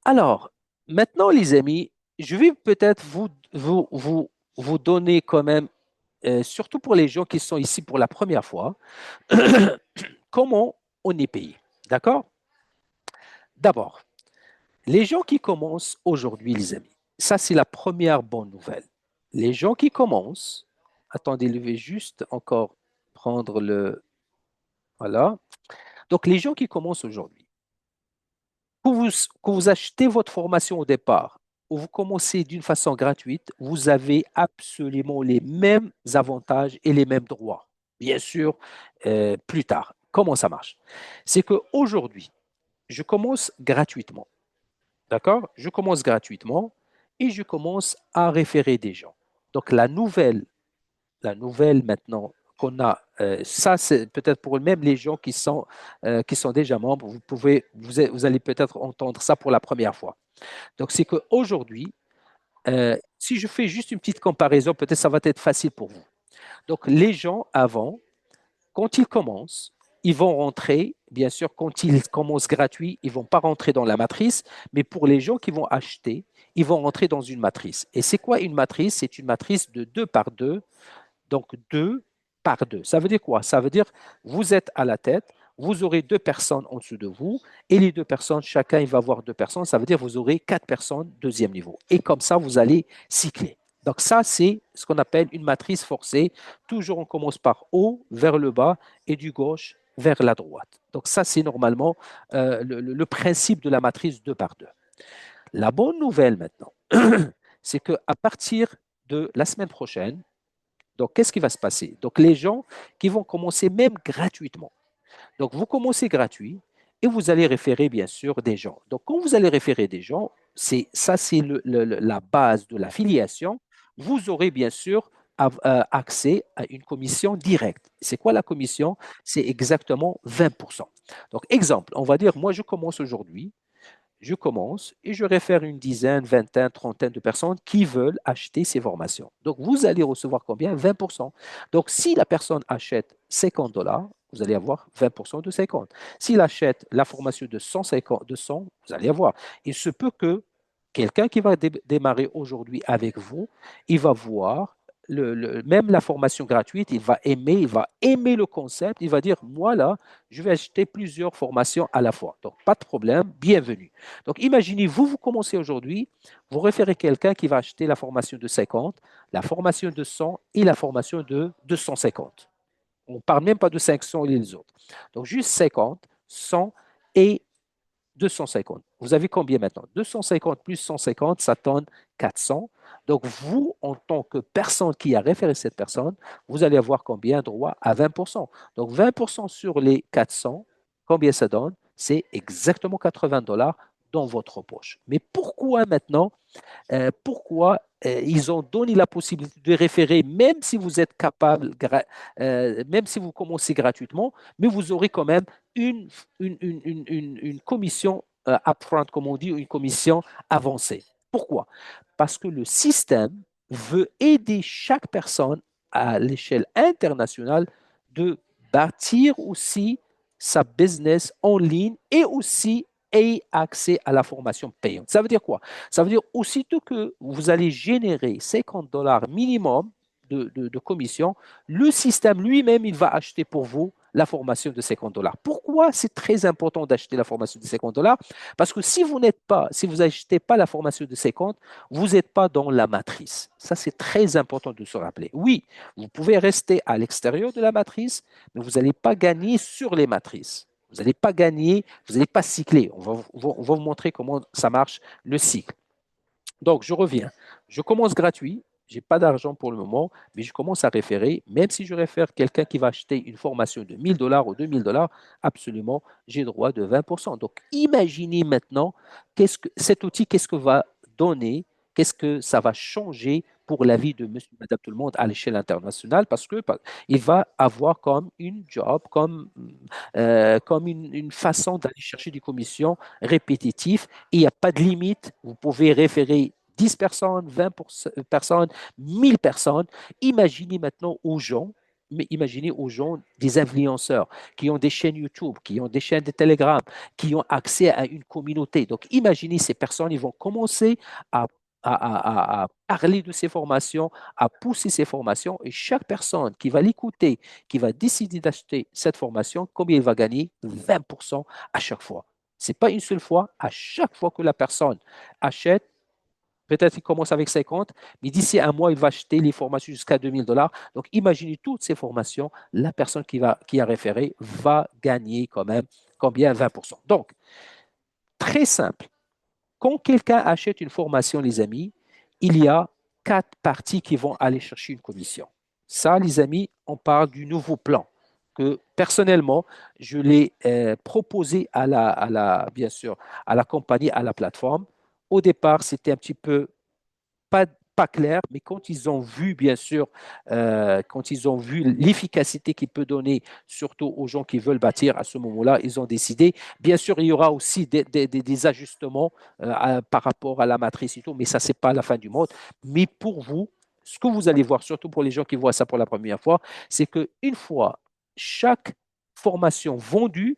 Alors, maintenant, les amis, je vais peut-être vous donner quand même, surtout pour les gens qui sont ici pour la première fois, comment on est payé. D'accord? D'abord, les gens qui commencent aujourd'hui, les amis, ça c'est la première bonne nouvelle. Les gens qui commencent, attendez, je vais juste encore prendre le... Voilà. Donc les gens qui commencent aujourd'hui, que vous achetez votre formation au départ ou vous commencez d'une façon gratuite, vous avez absolument les mêmes avantages et les mêmes droits. Bien sûr, plus tard. Comment ça marche? C'est qu'aujourd'hui, je commence gratuitement. D'accord? Je commence gratuitement et je commence à référer des gens. Donc, la nouvelle maintenant qu'on a, ça c'est peut-être pour même les gens qui sont déjà membres, vous allez peut-être entendre ça pour la première fois. Donc, c'est qu'aujourd'hui, si je fais juste une petite comparaison, peut-être ça va être facile pour vous. Donc, les gens avant, quand ils commencent, ils vont rentrer, bien sûr, quand ils commencent gratuit, ils ne vont pas rentrer dans la matrice, mais pour les gens qui vont acheter, ils vont rentrer dans une matrice. Et c'est quoi une matrice? C'est une matrice de 2 par 2, donc 2 par 2. Ça veut dire quoi? Ça veut dire vous êtes à la tête, vous aurez 2 personnes en dessous de vous, et les 2 personnes, chacun il va avoir 2 personnes, ça veut dire vous aurez 4 personnes deuxième niveau. Et comme ça, vous allez cycler. Donc ça, c'est ce qu'on appelle une matrice forcée. Toujours, on commence par haut vers le bas et du gauche vers la droite. Donc ça, c'est normalement le principe de la matrice 2 par 2. La bonne nouvelle maintenant, c'est qu'à partir de la semaine prochaine, donc qu'est-ce qui va se passer? Donc les gens qui vont commencer même gratuitement. Donc vous commencez gratuit et vous allez référer bien sûr des gens. Donc quand vous allez référer des gens, c'est la base de l'affiliation. Vous aurez bien sûr accès à une commission directe. C'est quoi la commission? C'est exactement 20%. Donc exemple, on va dire, moi je commence aujourd'hui, je commence et je réfère une dizaine, vingtaine, trentaine de personnes qui veulent acheter ces formations. Donc, vous allez recevoir combien? 20%. Donc, si la personne achète 50 dollars, vous allez avoir 20% de 50. S'il achète la formation de 150, de 100, vous allez avoir. Il se peut que quelqu'un qui va démarrer aujourd'hui avec vous, il va voir même la formation gratuite, il va aimer le concept, il va dire, moi là, je vais acheter plusieurs formations à la fois. Donc, pas de problème, bienvenue. Donc, imaginez, vous commencez aujourd'hui, vous référez quelqu'un qui va acheter la formation de 50, la formation de 100 et la formation de 250. On ne parle même pas de 500 et les autres. Donc, juste 50, 100 et 250. Vous avez combien maintenant? 250 plus 150, ça donne 400. Donc, vous, en tant que personne qui a référé cette personne, vous allez avoir combien? Droit à 20%. Donc, 20% sur les 400, combien ça donne? C'est exactement $80 dans votre poche. Mais pourquoi maintenant pourquoi ils ont donné la possibilité de référer, même si vous êtes capable, même si vous commencez gratuitement, mais vous aurez quand même une, une commission upfront, comme on dit, une commission avancée. Pourquoi? Parce que le système veut aider chaque personne à l'échelle internationale de bâtir aussi sa business en ligne et aussi ait accès à la formation payante. Ça veut dire quoi? Ça veut dire aussitôt que vous allez générer $50 minimum de commission, le système lui-même, il va acheter pour vous la formation de $50. Pourquoi c'est très important d'acheter la formation de $50? Parce que si vous n'êtes pas, si vous n'achetez pas la formation de 50, vous n'êtes pas dans la matrice. Ça, c'est très important de se rappeler. Oui, vous pouvez rester à l'extérieur de la matrice, mais vous n'allez pas gagner sur les matrices. Vous n'allez pas gagner, vous n'allez pas cycler. On va vous montrer comment ça marche, le cycle. Donc, je reviens. Je commence gratuit. Je n'ai pas d'argent pour le moment, mais je commence à référer. Même si je réfère quelqu'un qui va acheter une formation de $1000 ou $2000, absolument, j'ai droit de 20%. Donc, imaginez maintenant cet outil, qu'est-ce que va donner, qu'est-ce que ça va changer pour la vie de monsieur, madame, tout le monde à l'échelle internationale, parce que il va avoir comme une job, comme une façon d'aller chercher des commissions répétitives et il n'y a pas de limite. Vous pouvez référer 10 personnes, 20 personnes, 1000 personnes. Imaginez maintenant aux gens, mais imaginez aux gens des influenceurs qui ont des chaînes YouTube, qui ont des chaînes de Telegram, qui ont accès à une communauté. Donc, imaginez ces personnes, ils vont commencer à, à parler de ces formations, à pousser ces formations, et chaque personne qui va l'écouter, qui va décider d'acheter cette formation, combien il va gagner? 20% à chaque fois. Ce n'est pas une seule fois, à chaque fois que la personne achète, peut-être qu'il commence avec 50, mais d'ici un mois, il va acheter les formations jusqu'à $2000. Donc, imaginez toutes ces formations, la personne qui a référé va gagner quand même combien? 20%. Donc, très simple. Quand quelqu'un achète une formation, les amis, il y a 4 parties qui vont aller chercher une commission. Ça, les amis, on parle du nouveau plan que personnellement, je l'ai proposé bien sûr, à la compagnie, à la plateforme. Au départ, c'était un petit peu pas clair, mais quand ils ont vu, bien sûr, quand ils ont vu l'efficacité qu'il peut donner, surtout aux gens qui veulent bâtir à ce moment-là, ils ont décidé. Bien sûr, il y aura aussi des ajustements par rapport à la matrice et tout, mais ça, c'est pas la fin du monde. Mais pour vous, ce que vous allez voir, surtout pour les gens qui voient ça pour la première fois, c'est qu'une fois chaque formation vendue,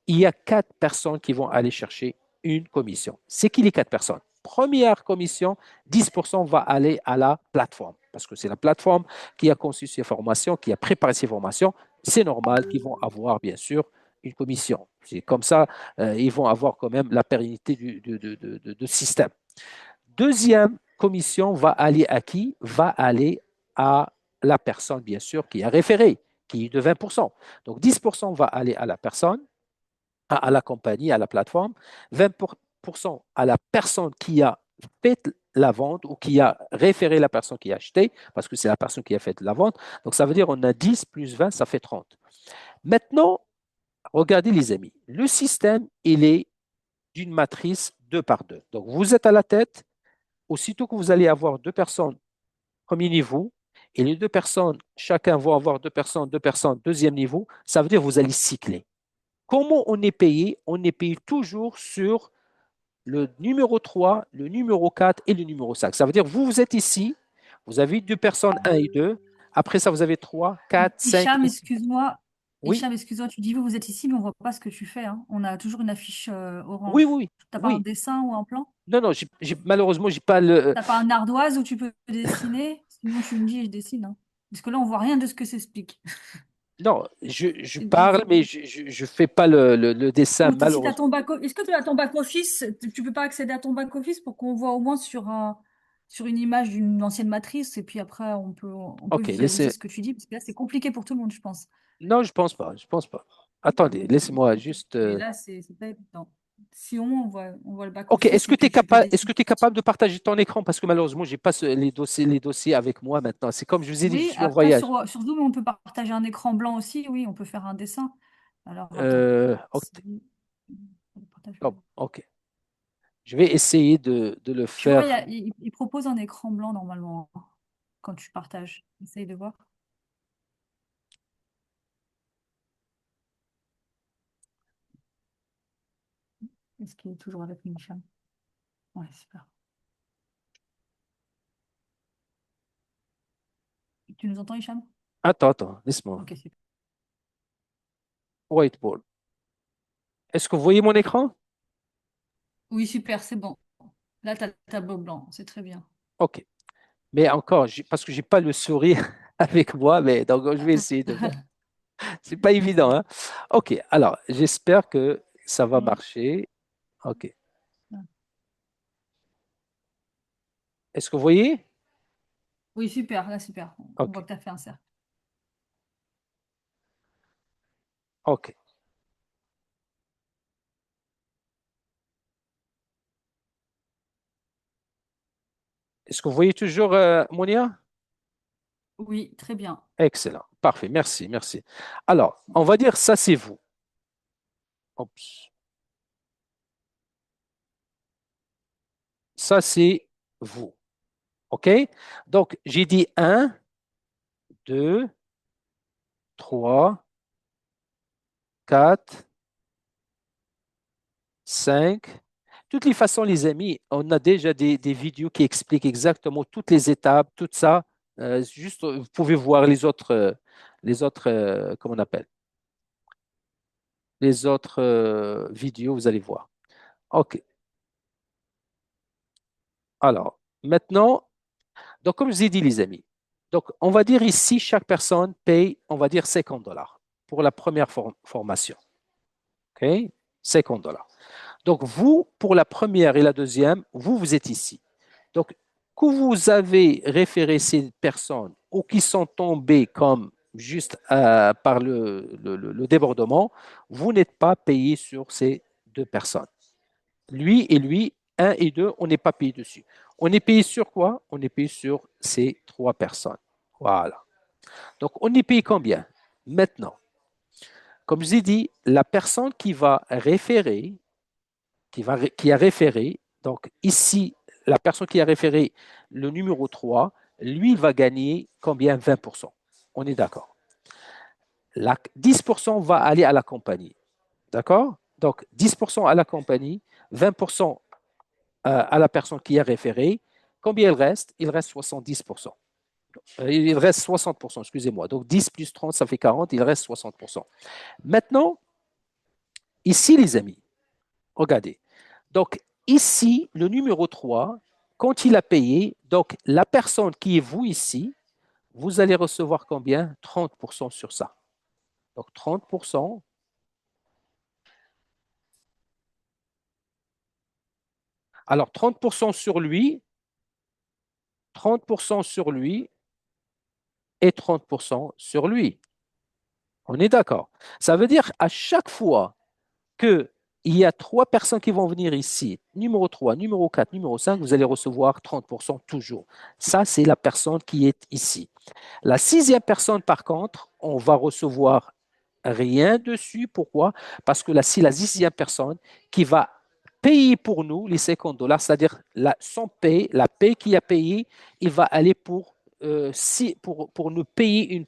il y a 4 personnes qui vont aller chercher une commission. C'est qui les 4 personnes? Première commission, 10% va aller à la plateforme, parce que c'est la plateforme qui a conçu ces formations, qui a préparé ces formations. C'est normal qu'ils vont avoir, bien sûr, une commission. C'est comme ça, ils vont avoir quand même la pérennité du système. Deuxième commission va aller à qui? Va aller à la personne, bien sûr, qui a référé, qui est de 20%. Donc, 10% va aller à la personne, à la compagnie, à la plateforme, 20% à la personne qui a fait la vente ou qui a référé la personne qui a acheté, parce que c'est la personne qui a fait la vente. Donc, ça veut dire on a 10 plus 20, ça fait 30. Maintenant, regardez les amis, le système, il est d'une matrice 2 par 2. Donc, vous êtes à la tête, aussitôt que vous allez avoir 2 personnes, premier niveau, et les 2 personnes, chacun va avoir 2 personnes, 2 personnes, deuxième niveau, ça veut dire que vous allez cycler. Comment on est payé? On est payé toujours sur le numéro 3, le numéro 4 et le numéro 5. Ça veut dire vous, vous êtes ici, vous avez 2 personnes, 1 et 2. Après ça, vous avez 3, 4, 5 Hicham, et 6. excuse-moi. Oui, Hicham, excuse-moi, tu dis vous êtes ici, mais on voit pas ce que tu fais, hein. On a toujours une affiche oui, orange. oui, T'as pas un oui. dessin ou un plan? Non, non, malheureusement, j'ai pas le. T'as pas un ardoise où tu peux dessiner? Sinon, tu me dis et je dessine, hein. Parce que là, on voit rien de ce que s'explique. Non, je Et parle, mais je fais pas le dessin, ou si tu as malheureusement. ton est-ce que tu as ton back-office? Tu peux pas accéder à ton back-office pour qu'on voit au moins sur une image d'une ancienne matrice et puis après, on peut OK, visualiser ce que tu dis parce que là, c'est compliqué pour tout le monde, je pense. Non, je pense pas, je pense pas. Attendez, laissez-moi juste. Mais là, c'est pas évident. Si au moins on voit le OK, back-office et puis tu peux est-ce que dessiner. tu es capable de partager ton écran? Parce que malheureusement, j'ai pas les dossiers avec moi maintenant. C'est comme je vous ai dit, je Oui, suis en après, voyage. sur Zoom, on peut partager un écran blanc aussi. Oui, on peut faire un dessin. Alors, attends. OK, Partage. oh, OK. Je vais essayer de le Tu vois, il, y faire. a- il il propose un écran blanc normalement quand tu partages. Essaye de voir. Est-ce qu'il est toujours avec nous, Hicham? Ouais, super. Tu nous entends, Hicham? Attends, laisse-moi. Ok, super. Whiteboard. Est-ce que vous voyez mon écran? Oui, super, c'est bon. Là, tu as le tableau blanc. C'est très bien. OK. Mais encore, parce que j'ai pas le sourire avec moi, mais donc je vais essayer de faire. C'est pas évident, hein? OK. Alors, j'espère que ça va Mm. marcher. OK. Est-ce que vous voyez? Oui, super. Là, super. On OK. voit que tu as fait un cercle. OK. Est-ce que vous voyez toujours Monia? Oui, très bien. Excellent. Parfait. Merci, merci. Alors, on va dire ça, c'est vous. Oups. Ça, c'est vous. OK? Donc, j'ai dit un, 2, 3, 4, 5. Toutes les façons, les amis, on a déjà des vidéos qui expliquent exactement toutes les étapes, tout ça. Juste, vous pouvez voir comment on appelle, les autres vidéos, vous allez voir. OK. Alors, maintenant, donc, comme je vous ai dit, les amis, donc, on va dire ici, chaque personne paye, on va dire 50 dollars pour la première formation. OK? 50 dollars. Donc, vous, pour la première et la deuxième, vous êtes ici. Donc, que vous avez référé ces personnes ou qui sont tombées comme juste par le débordement, vous n'êtes pas payé sur ces deux personnes. Lui et lui, un et deux, on n'est pas payé dessus. On est payé sur quoi? On est payé sur ces trois personnes. Voilà. Donc, on est payé combien? Maintenant, comme je vous ai dit, la personne qui va référer, qui a référé, donc ici, la personne qui a référé le numéro 3, lui, il va gagner combien? 20%. On est d'accord. 10% va aller à la compagnie. D'accord? Donc, 10% à la compagnie, 20% à la personne qui a référé. Combien il reste? Il reste 70%. Il reste 60%, excusez-moi. Donc 10 plus 30, ça fait 40, il reste 60%. Maintenant, ici, les amis, regardez. Donc ici, le numéro 3, quand il a payé, donc la personne qui est vous ici, vous allez recevoir combien? 30% sur ça. Donc 30%. Alors 30% sur lui, 30% sur lui et 30% sur lui. On est d'accord. Ça veut dire à chaque fois qu'il y a trois personnes qui vont venir ici, numéro 3, numéro 4, numéro 5, vous allez recevoir 30% toujours. Ça, c'est la personne qui est ici. La sixième personne, par contre, on va recevoir rien dessus. Pourquoi? Parce que c'est la sixième personne qui va payer pour nous les 50 dollars, c'est-à-dire son paye, la paye qu'il a payée, il va aller pour nous payer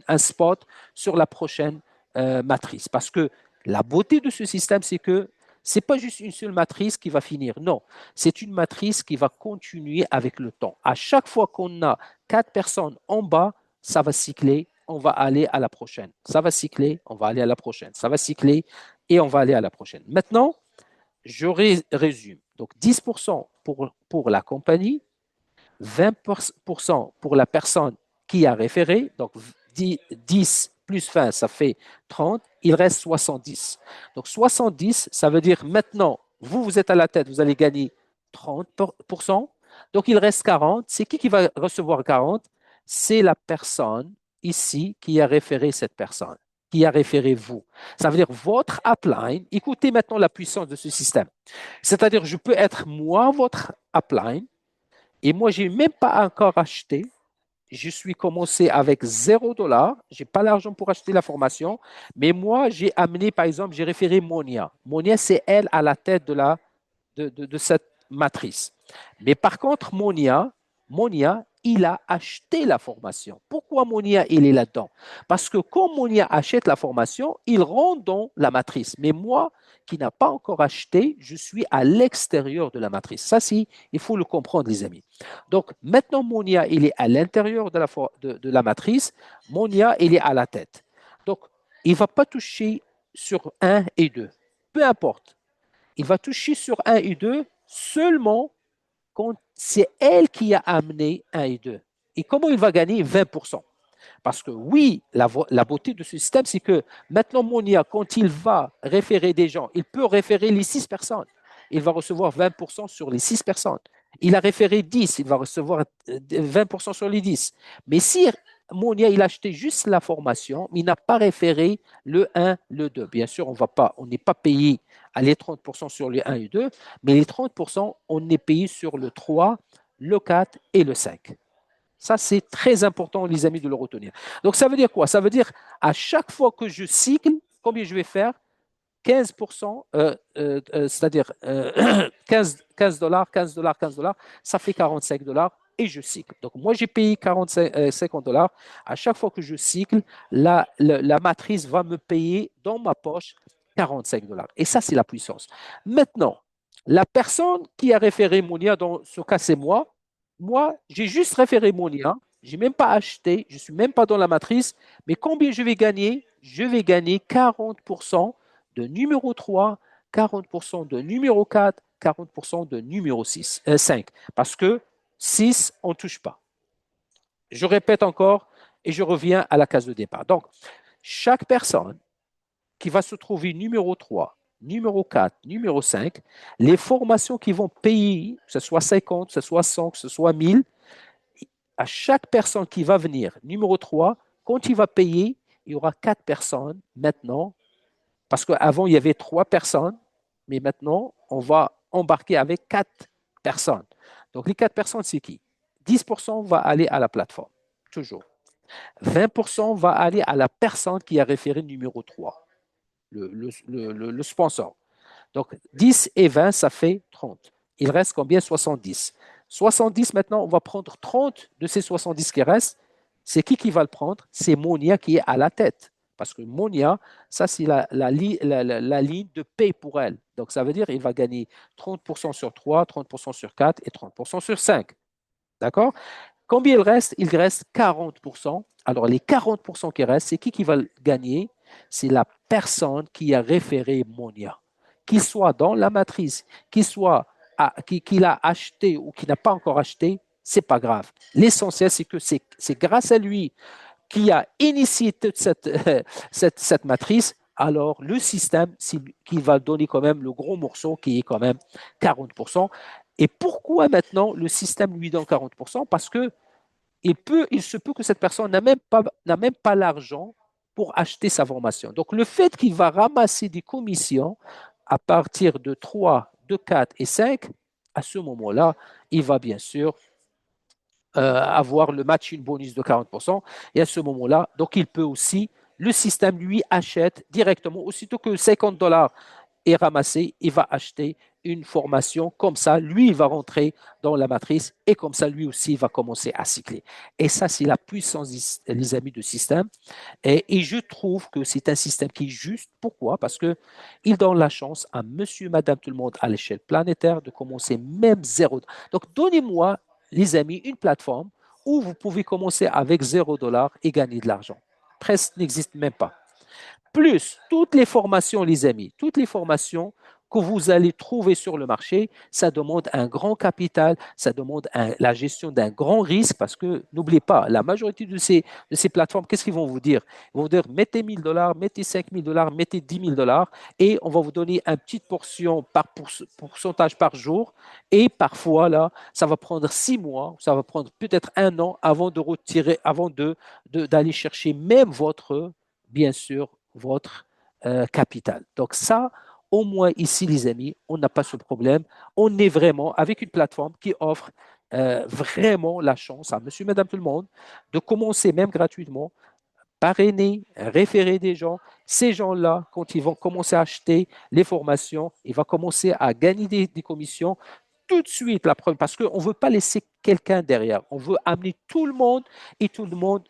un spot sur la prochaine matrice. Parce que la beauté de ce système, c'est que c'est pas juste une seule matrice qui va finir. Non, c'est une matrice qui va continuer avec le temps. À chaque fois qu'on a quatre personnes en bas, ça va cycler, on va aller à la prochaine. Ça va cycler, on va aller à la prochaine. Ça va cycler et on va aller à la prochaine. Maintenant, je résume. Donc 10% pour la compagnie, 20% pour la personne qui a référé, donc 10 plus 20, ça fait 30, il reste 70. Donc 70, ça veut dire maintenant, vous êtes à la tête, vous allez gagner 30%, donc il reste 40. C'est qui va recevoir 40? C'est la personne ici qui a référé cette personne, qui a référé vous. Ça veut dire votre upline, écoutez maintenant la puissance de ce système. C'est-à-dire, je peux être moi, votre upline, et moi, je n'ai même pas encore acheté. Je suis commencé avec $0. Je n'ai pas l'argent pour acheter la formation. Mais moi, j'ai amené, par exemple, j'ai référé Monia. Monia, c'est elle à la tête de cette matrice. Mais par contre, Monia, il a acheté la formation. Pourquoi Monia, il est là-dedans? Parce que quand Monia achète la formation, il rentre dans la matrice. Mais moi, qui n'a pas encore acheté, je suis à l'extérieur de la matrice. Ça, il faut le comprendre, les amis. Donc, maintenant, Monia, il est à l'intérieur de la matrice. Monia, il est à la tête. Donc, il ne va pas toucher sur 1 et 2. Peu importe. Il va toucher sur 1 et 2 seulement quand c'est elle qui a amené 1 et 2. Et comment il va gagner 20%? Parce que oui, la beauté de ce système, c'est que maintenant, Monia, quand il va référer des gens, il peut référer les 6 personnes. Il va recevoir 20% sur les 6 personnes. Il a référé 10, il va recevoir 20% sur les 10. Mais si Monia, il a acheté juste la formation, mais il n'a pas référé le 1, le 2. Bien sûr, on n'est pas payé à les 30% sur les 1 et 2, mais les 30%, on est payé sur le 3, le 4 et le 5. Ça, c'est très important, les amis, de le retenir. Donc, ça veut dire quoi? Ça veut dire, à chaque fois que je cycle, combien je vais faire? 15%, c'est-à-dire 15 $, 15 $, 15 $, ça fait 45 $ et je cycle. Donc, moi, j'ai payé 50 $. À chaque fois que je cycle, la matrice va me payer dans ma poche 45 $. Et ça, c'est la puissance. Maintenant, la personne qui a référé Monia, dans ce cas, c'est moi. Moi, j'ai juste référé Monia. Je n'ai même pas acheté. Je ne suis même pas dans la matrice. Mais combien je vais gagner? Je vais gagner 40% de numéro 3, 40% de numéro 4, 40% de numéro 5. Parce que 6, on ne touche pas. Je répète encore et je reviens à la case de départ. Donc, chaque personne qui va se trouver numéro 3, numéro 4, numéro 5, les formations qui vont payer, que ce soit 50, que ce soit 100, que ce soit 1000, à chaque personne qui va venir, numéro 3, quand il va payer, il y aura 4 personnes maintenant, parce qu'avant, il y avait 3 personnes, mais maintenant, on va embarquer avec 4 personnes. Donc, les 4 personnes, c'est qui? 10% va aller à la plateforme, toujours. 20% va aller à la personne qui a référé numéro 3, le sponsor. Donc, 10 et 20, ça fait 30. Il reste combien? 70. 70, maintenant, on va prendre 30 de ces 70 qui restent. C'est qui va le prendre? C'est Monia qui est à la tête. Parce que Monia, ça, c'est la ligne de paie pour elle. Donc, ça veut dire qu'il va gagner 30% sur 3, 30% sur 4 et 30% sur 5. D'accord? Combien il reste? Il reste 40%. Alors, les 40% qui restent, c'est qui va le gagner? C'est la personne qui a référé Monia. Qu'il soit dans la matrice, qu'il a acheté ou qu'il n'a pas encore acheté, c'est pas grave. L'essentiel, c'est que c'est grâce à lui qui a initié toute cette matrice, alors le système, qui va donner quand même le gros morceau qui est quand même 40%. Et pourquoi maintenant le système lui donne 40%? Parce que il se peut que cette personne n'a même pas l'argent pour acheter sa formation. Donc, le fait qu'il va ramasser des commissions à partir de 3, de 4 et 5, à ce moment-là, il va bien sûr avoir le matching bonus de 40%. Et à ce moment-là, donc il peut aussi, le système lui achète directement, aussitôt que 50 $ est ramassé, il va acheter une formation comme ça, lui, il va rentrer dans la matrice et comme ça, lui aussi, il va commencer à cycler. Et ça, c'est la puissance, les amis, du système. Et je trouve que c'est un système qui est juste. Pourquoi? Parce qu'il donne la chance à monsieur, madame, tout le monde à l'échelle planétaire de commencer même zéro. Donc, donnez-moi, les amis, une plateforme où vous pouvez commencer avec $0 et gagner de l'argent. Presque n'existe même pas. Plus toutes les formations, les amis, toutes les formations que vous allez trouver sur le marché, ça demande un grand capital, ça demande la gestion d'un grand risque parce que n'oubliez pas, la majorité de ces plateformes, qu'est-ce qu'ils vont vous dire? Ils vont vous dire mettez 1 000 $, mettez 5 000 $, mettez 10 000 $ et on va vous donner une petite portion par pourcentage par jour et parfois là, ça va prendre 6 mois, ça va prendre peut-être 1 an avant de retirer, avant d'aller chercher même bien sûr, votre capital. Donc ça, au moins ici, les amis, on n'a pas ce problème. On est vraiment avec une plateforme qui offre vraiment la chance à monsieur, madame, tout le monde de commencer même gratuitement, parrainer, référer des gens. Ces gens-là, quand ils vont commencer à acheter les formations, ils vont commencer à gagner des commissions tout de suite, la preuve, parce qu'on ne veut pas laisser quelqu'un derrière. On veut amener tout le monde et tout le monde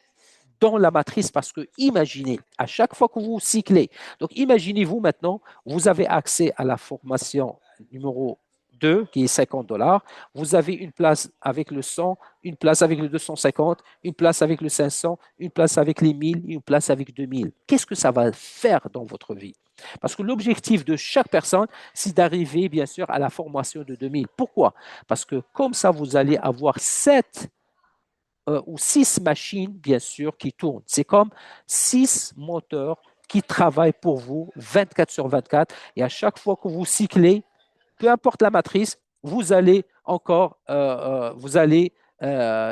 dans la matrice parce que imaginez, à chaque fois que vous cyclez, donc imaginez-vous maintenant, vous avez accès à la formation numéro 2 qui est 50 $, vous avez une place avec le 100, une place avec le 250, une place avec le 500, une place avec les 1000, une place avec 2000. Qu'est-ce que ça va faire dans votre vie? Parce que l'objectif de chaque personne, c'est d'arriver bien sûr à la formation de 2000. Pourquoi? Parce que comme ça, vous allez avoir 7 ou 6 machines, bien sûr, qui tournent. C'est comme 6 moteurs qui travaillent pour vous 24 sur 24. Et à chaque fois que vous cyclez, peu importe la matrice, vous allez encore, vous allez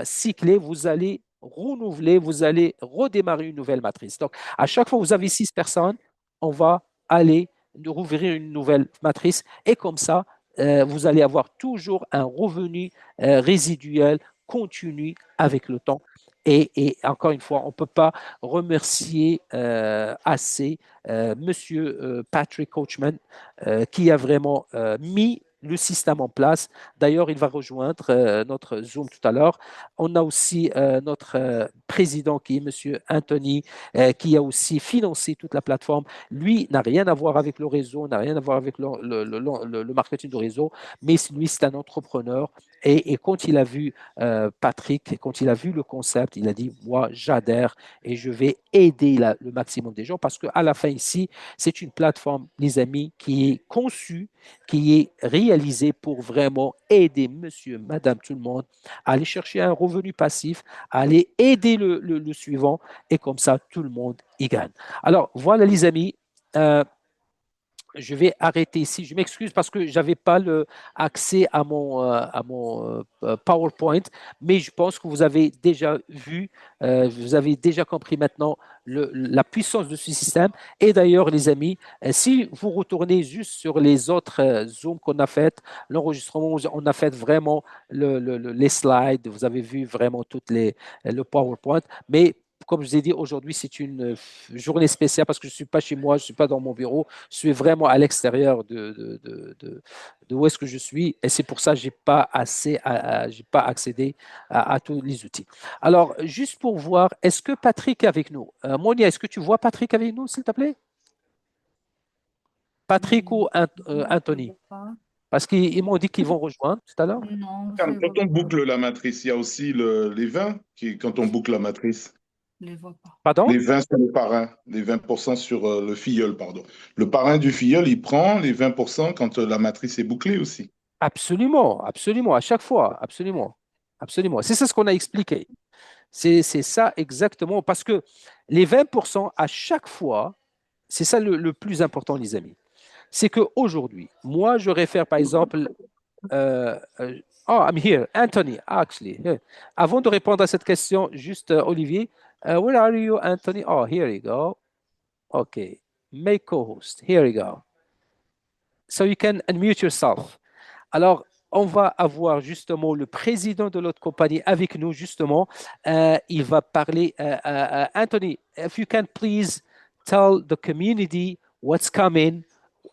cycler, vous allez renouveler, vous allez redémarrer une nouvelle matrice. Donc, à chaque fois que vous avez 6 personnes, on va aller rouvrir une nouvelle matrice et comme ça, vous allez avoir toujours un revenu résiduel continue avec le temps. Et encore une fois, on ne peut pas remercier assez Monsieur Patrick Coachman qui a vraiment mis le système en place. D'ailleurs, il va rejoindre notre Zoom tout à l'heure. On a aussi notre président qui est Monsieur Anthony, qui a aussi financé toute la plateforme. Lui n'a rien à voir avec le réseau, n'a rien à voir avec le marketing de réseau, mais lui, c'est un entrepreneur. Et quand il a vu Patrick, quand il a vu le concept, il a dit, moi, j'adhère et je vais aider le maximum des gens parce qu'à la fin ici, c'est une plateforme, les amis, qui est conçue, qui est réalisée pour vraiment aider monsieur, madame, tout le monde à aller chercher un revenu passif, à aller aider le suivant et comme ça, tout le monde y gagne. Alors, voilà les amis. Je vais arrêter ici. Je m'excuse parce que je n'avais pas accès à mon PowerPoint, mais je pense que vous avez déjà vu, vous avez déjà compris maintenant la puissance de ce système. Et d'ailleurs, les amis, si vous retournez juste sur les autres Zooms qu'on a fait, l'enregistrement, on a fait vraiment les slides, vous avez vu vraiment le PowerPoint, mais comme je vous ai dit, aujourd'hui, c'est une journée spéciale parce que je ne suis pas chez moi, je ne suis pas dans mon bureau, je suis vraiment à l'extérieur de où est-ce que je suis et c'est pour ça que je n'ai pas j'ai pas accédé à tous les outils. Alors, juste pour voir, est-ce que Patrick est avec nous? Monia, est-ce que tu vois Patrick avec nous, s'il te plaît? Patrick ou Anthony? Parce qu'ils m'ont dit qu'ils vont rejoindre tout à l'heure. Non, Quand on boucle la matrice, il y a aussi les 20 quand on boucle la matrice. je les vois pas. Pardon? Les 20 sur le parrain, les 20% sur le filleul, pardon. Le parrain du filleul, il prend les 20% quand la matrice est bouclée aussi. Absolument, absolument, à chaque fois, absolument, absolument. C'est ça ce qu'on a expliqué. C'est ça exactement, parce que les 20% à chaque fois, c'est ça le plus important, les amis. C'est qu'aujourd'hui, moi, je réfère par exemple, oh, I'm here, Anthony, actually. Avant de répondre à cette question, juste Olivier, where are you, Anthony? Oh, here you go. Okay, make co-host. Here you go. So you can unmute yourself. Alors, on va avoir justement le président de l'autre compagnie avec nous, justement. Il va parler. Anthony, if you can please tell the community what's coming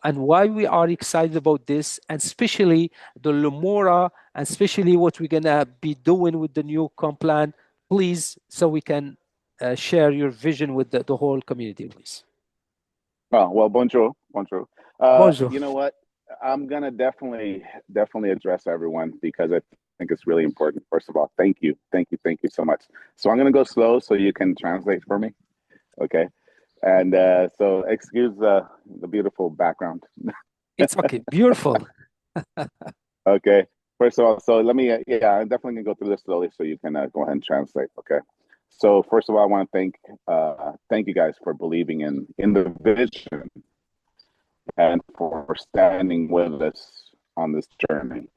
and why we are excited about this, and especially the Lumora, and especially what we're going to be doing with the new comp plan, please, so we can share your vision with the whole community, please. Oh, well, bonjour. Bonjour. Bonjour. You know what? I'm going to definitely address everyone because I think it's really important. First of all, thank you so much. So I'm going to go slow so you can translate for me. Okay. And so excuse the beautiful background. It's okay. Beautiful. Okay. First of all, so let me, I'm definitely gonna go through this slowly so you can go ahead and translate. Okay. So first of all, I want to thank you guys for believing in the vision and for standing with us on this journey.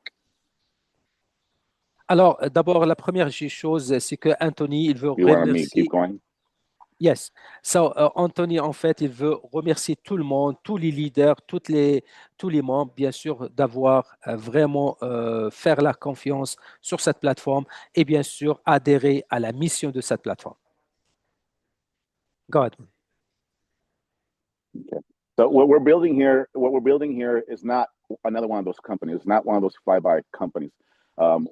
Alors, d'abord, la première chose, c'est que Anthony, il veut You want me to keep remercier. going? Yes. So, Anthony, en fait, il veut remercier tout le monde, tous les leaders, tous les membres, bien sûr, d'avoir vraiment faire la confiance sur cette plateforme et bien sûr adhérer à la mission de cette plateforme. Go ahead. Okay. So what we're building here is not another one of those companies. It's not one of those fly-by companies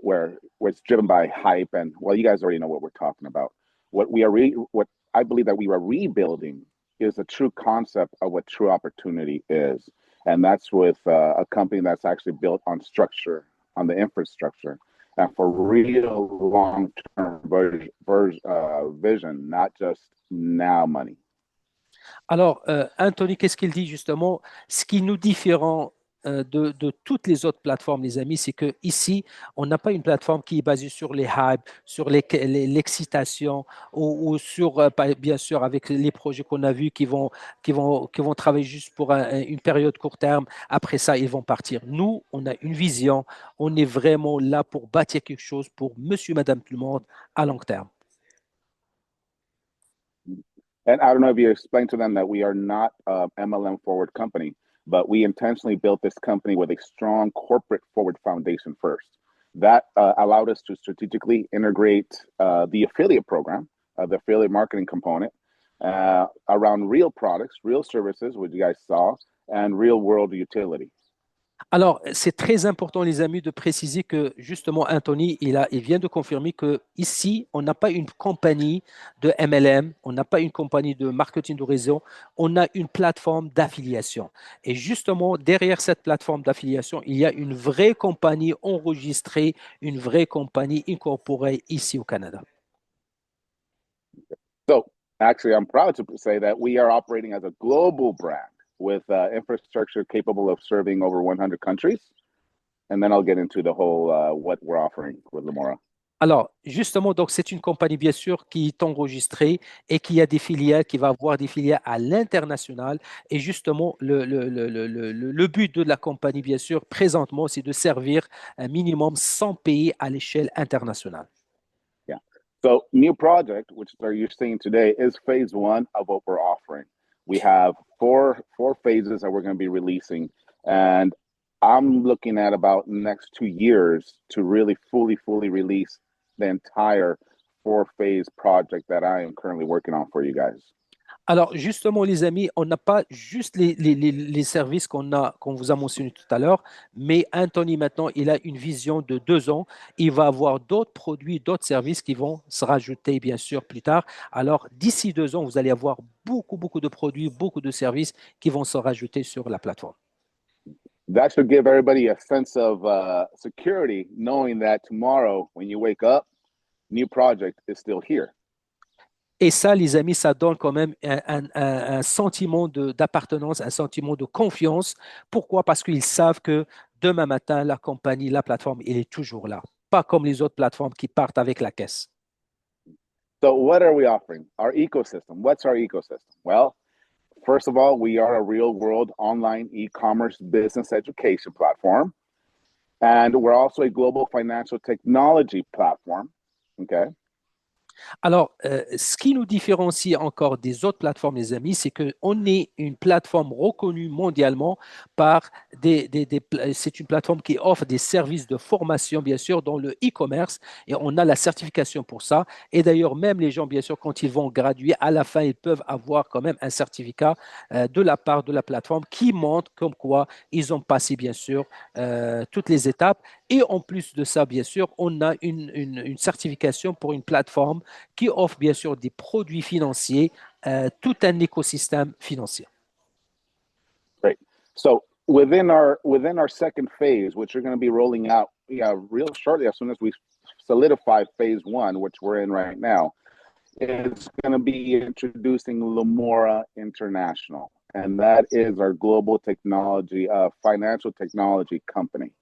where it's driven by hype and well, you guys already know what we're talking about. What I believe that we are rebuilding is a true concept of what true opportunity is, and that's with a company that's actually built on structure, on the infrastructure, and for real long-term vision, not just now money. Alors, Anthony, qu'est-ce qu'il dit justement? Ce qui nous différencie de toutes les autres plateformes, les amis, c'est que ici, on n'a pas une plateforme qui est basée sur les hypes, sur l'excitation ou sur, bien sûr, avec les projets qu'on a vus qui vont travailler juste pour une période court terme. Après ça, ils vont partir. Nous, on a une vision. On est vraiment là pour bâtir quelque chose pour monsieur, madame, tout le monde à long terme. And I don't know if you explained to them that we are not a MLM forward company, but we intentionally built this company with a strong corporate forward foundation first. That allowed us to strategically integrate the affiliate program, the affiliate marketing component, around real products, real services, which you guys saw, and real world utility. Alors, c'est très important, les amis, de préciser que justement, Anthony, il vient de confirmer que ici, on n'a pas une compagnie de MLM, on n'a pas une compagnie de marketing de réseau, on a une plateforme d'affiliation. Et justement, derrière cette plateforme d'affiliation, il y a une vraie compagnie enregistrée, une vraie compagnie incorporée ici au Canada. So, actually, I'm proud to say that we are operating as a global brand with infrastructure capable of serving over 100 countries. And then I'll get into the whole what we're offering with Lemora. Alors, justement, donc c'est une compagnie, bien sûr, qui est enregistrée et qui a des filiales, qui va avoir des filiales à l'international. Et justement, le but de la compagnie, bien sûr, présentement, c'est de servir un minimum 100 pays à l'échelle internationale. Yeah. So, new project, which you're seeing today, is phase one of what we're offering. We have four phases that we're going to be releasing, and I'm looking at about next 2 years to really fully release the entire 4-phase project that I am currently working on for you guys. Alors, justement, les amis, on n'a pas juste les services qu'on vous a mentionnés tout à l'heure, mais Anthony, maintenant, il a une vision de 2 ans. Il va avoir d'autres produits, d'autres services qui vont se rajouter, bien sûr, plus tard. Alors, d'ici 2 ans, vous allez avoir beaucoup de produits, beaucoup de services qui vont se rajouter sur la plateforme. That should give everybody a sense of security, knowing that tomorrow, when you wake up, new project is still here. Et ça, les amis, ça donne quand même un sentiment d'appartenance, un sentiment de confiance. Pourquoi? Parce qu'ils savent que demain matin, la compagnie, la plateforme, elle est toujours là. Pas comme les autres plateformes qui partent avec la caisse. So what are we offering? Our ecosystem. What's our ecosystem? Well, first of all, we are a real world online e-commerce business education platform. And we're also a global financial technology platform. Okay. Alors, ce qui nous différencie encore des autres plateformes, les amis, c'est qu'on est une plateforme reconnue mondialement par c'est une plateforme qui offre des services de formation, bien sûr, dans le e-commerce, et on a la certification pour ça. Et d'ailleurs, même les gens, bien sûr, quand ils vont graduer, à la fin, ils peuvent avoir quand même un certificat de la part de la plateforme qui montre comme quoi ils ont passé, bien sûr, toutes les étapes. Et en plus de ça, bien sûr, on a une certification pour une plateforme qui offre bien sûr des produits financiers, tout un écosystème financier. Great. So within our second phase, which we're going to be rolling out real shortly as soon as we solidify phase one, which we're in right now, is going to be introducing Lemora International. and that is our global technology, financial technology company.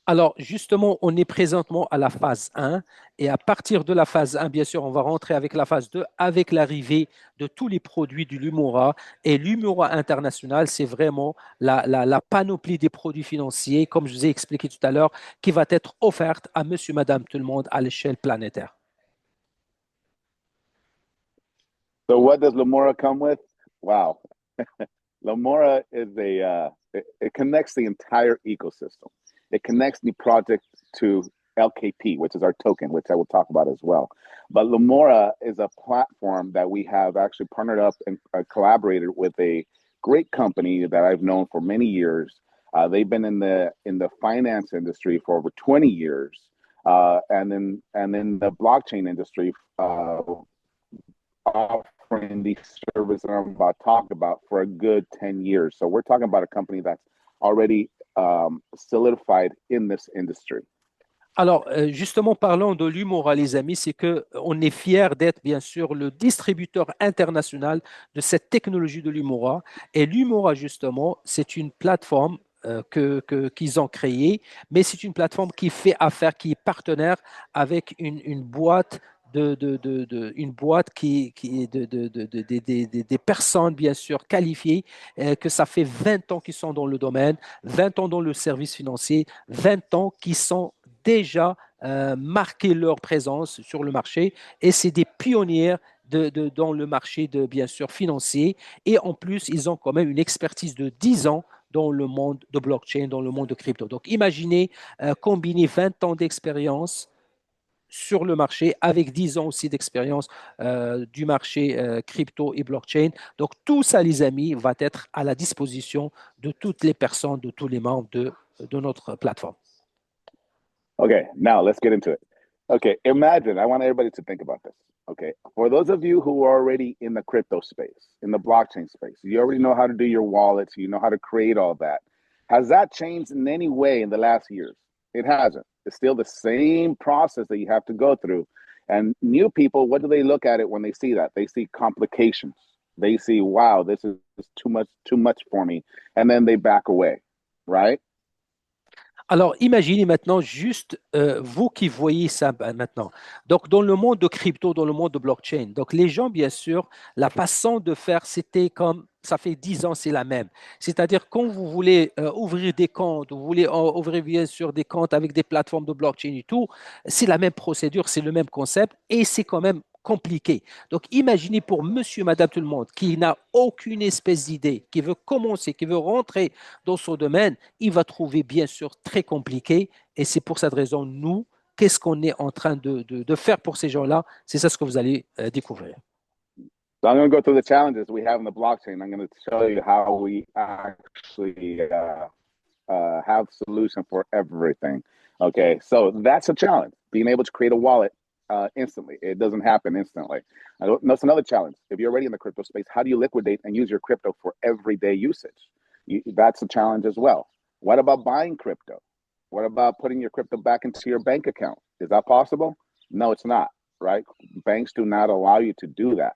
Alors, justement, on est présentement à la phase 1 et à partir de la phase 1, bien sûr, on va rentrer avec la phase 2 avec l'arrivée de tous les produits du Lumora. Et Lumora International, c'est vraiment la panoplie des produits financiers, comme je vous ai expliqué tout à l'heure, qui va être offerte à monsieur, madame, tout le monde à l'échelle planétaire. So what does Lumora come with? Wow. Lumora is it connects the entire ecosystem. It connects the project to LKP, which is our token, which I will talk about as well. But Lumora is a platform that we have actually partnered up and collaborated with a great company that I've known for many years. They've been in the finance industry for over 20 years, and in the blockchain industry, offering these services I'm about to talk about for a good 10 years. So we're talking about a company that's already solidified in this industry. Alors, justement, parlant de Lumora, les amis, c'est qu'on est fiers d'être, bien sûr, le distributeur international de cette technologie de Lumora. Et Lumora, justement, c'est une plateforme qu'ils ont créée, mais c'est une plateforme qui fait affaire, qui est partenaire avec une boîte une boîte qui est des personnes, bien sûr, qualifiées, que ça fait 20 ans qu'ils sont dans le domaine, 20 ans dans le service financier, 20 ans qui sont déjà marqué leur présence sur le marché et c'est des pionniers dans le marché bien sûr financier et en plus ils ont quand même une expertise de 10 ans dans le monde de blockchain, dans le monde de crypto. Donc imaginez combiner 20 ans d'expérience sur le marché avec 10 ans aussi d'expérience du marché crypto et blockchain. Donc tout ça les amis va être à la disposition de toutes les personnes, de tous les membres de notre plateforme. Okay, now let's get into it. Okay, imagine, I want everybody to think about this. Okay, for those of you who are already in the crypto space, in the blockchain space, you already know how to do your wallets, you know how to create all that. Has that changed in any way in the last years? It hasn't. It's still the same process that you have to go through. And new people, what do they look at it when they see that? They see complications. They see, wow, this is too much for me. And then they back away, right? Alors, imaginez maintenant juste vous qui voyez ça maintenant. Donc, dans le monde de crypto, dans le monde de blockchain, donc les gens, bien sûr, la façon de faire, c'était comme, ça fait 10 ans, c'est la même. C'est-à-dire, quand vous voulez ouvrir des comptes, vous voulez ouvrir, bien sûr, des comptes avec des plateformes de blockchain et tout, c'est la même procédure, c'est le même concept et c'est quand même compliqué. Donc, imaginez pour monsieur, madame, tout le monde qui n'a aucune espèce d'idée, qui veut commencer, qui veut rentrer dans ce domaine, il va trouver bien sûr très compliqué. Et c'est pour cette raison, nous, qu'est-ce qu'on est en train de faire pour ces gens-là? C'est ça ce que vous allez découvrir. So I'm going to go through the challenges we have in the blockchain. I'm going to show you how we actually have solution for everything. Okay, so that's a challenge, being able to create a wallet instantly. It doesn't happen instantly. That's another challenge. If you're already in the crypto space, how do you liquidate and use your crypto for everyday usage? That's a challenge as well. What about buying crypto? What about putting your crypto back into your bank account? Is that possible? No, it's not, right? Banks do not allow you to do that,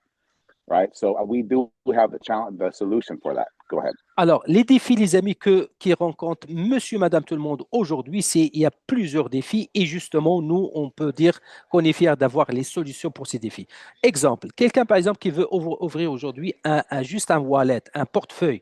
right? So we do have the solution for that. Go ahead. Alors, les défis, les amis, qui rencontrent monsieur, madame, tout le monde aujourd'hui, il y a plusieurs défis et justement, nous, on peut dire qu'on est fiers d'avoir les solutions pour ces défis. Exemple, quelqu'un, par exemple, qui veut ouvrir aujourd'hui juste un wallet, un portefeuille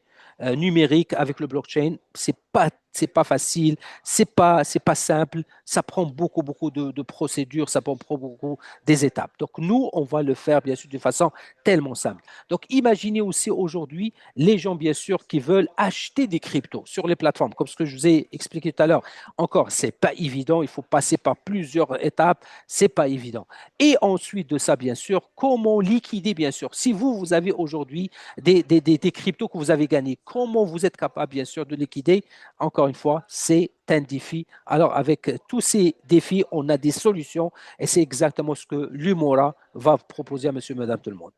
numérique avec le blockchain, c'est pas facile, c'est pas simple, ça prend beaucoup de procédures, ça prend beaucoup des étapes. Donc nous, on va le faire bien sûr de façon tellement simple. Donc imaginez aussi aujourd'hui les gens bien sûr qui veulent acheter des cryptos sur les plateformes, comme ce que je vous ai expliqué tout à l'heure. Encore, c'est pas évident, il faut passer par plusieurs étapes, c'est pas évident. Et ensuite de ça, bien sûr, comment liquider bien sûr. Si vous avez aujourd'hui des cryptos que vous avez gagnés, comment vous êtes capable bien sûr de liquider? Encore une fois, c'est un défi. Alors, avec tous ces défis, on a des solutions et c'est exactement ce que Lumora va proposer à monsieur, madame, tout le monde.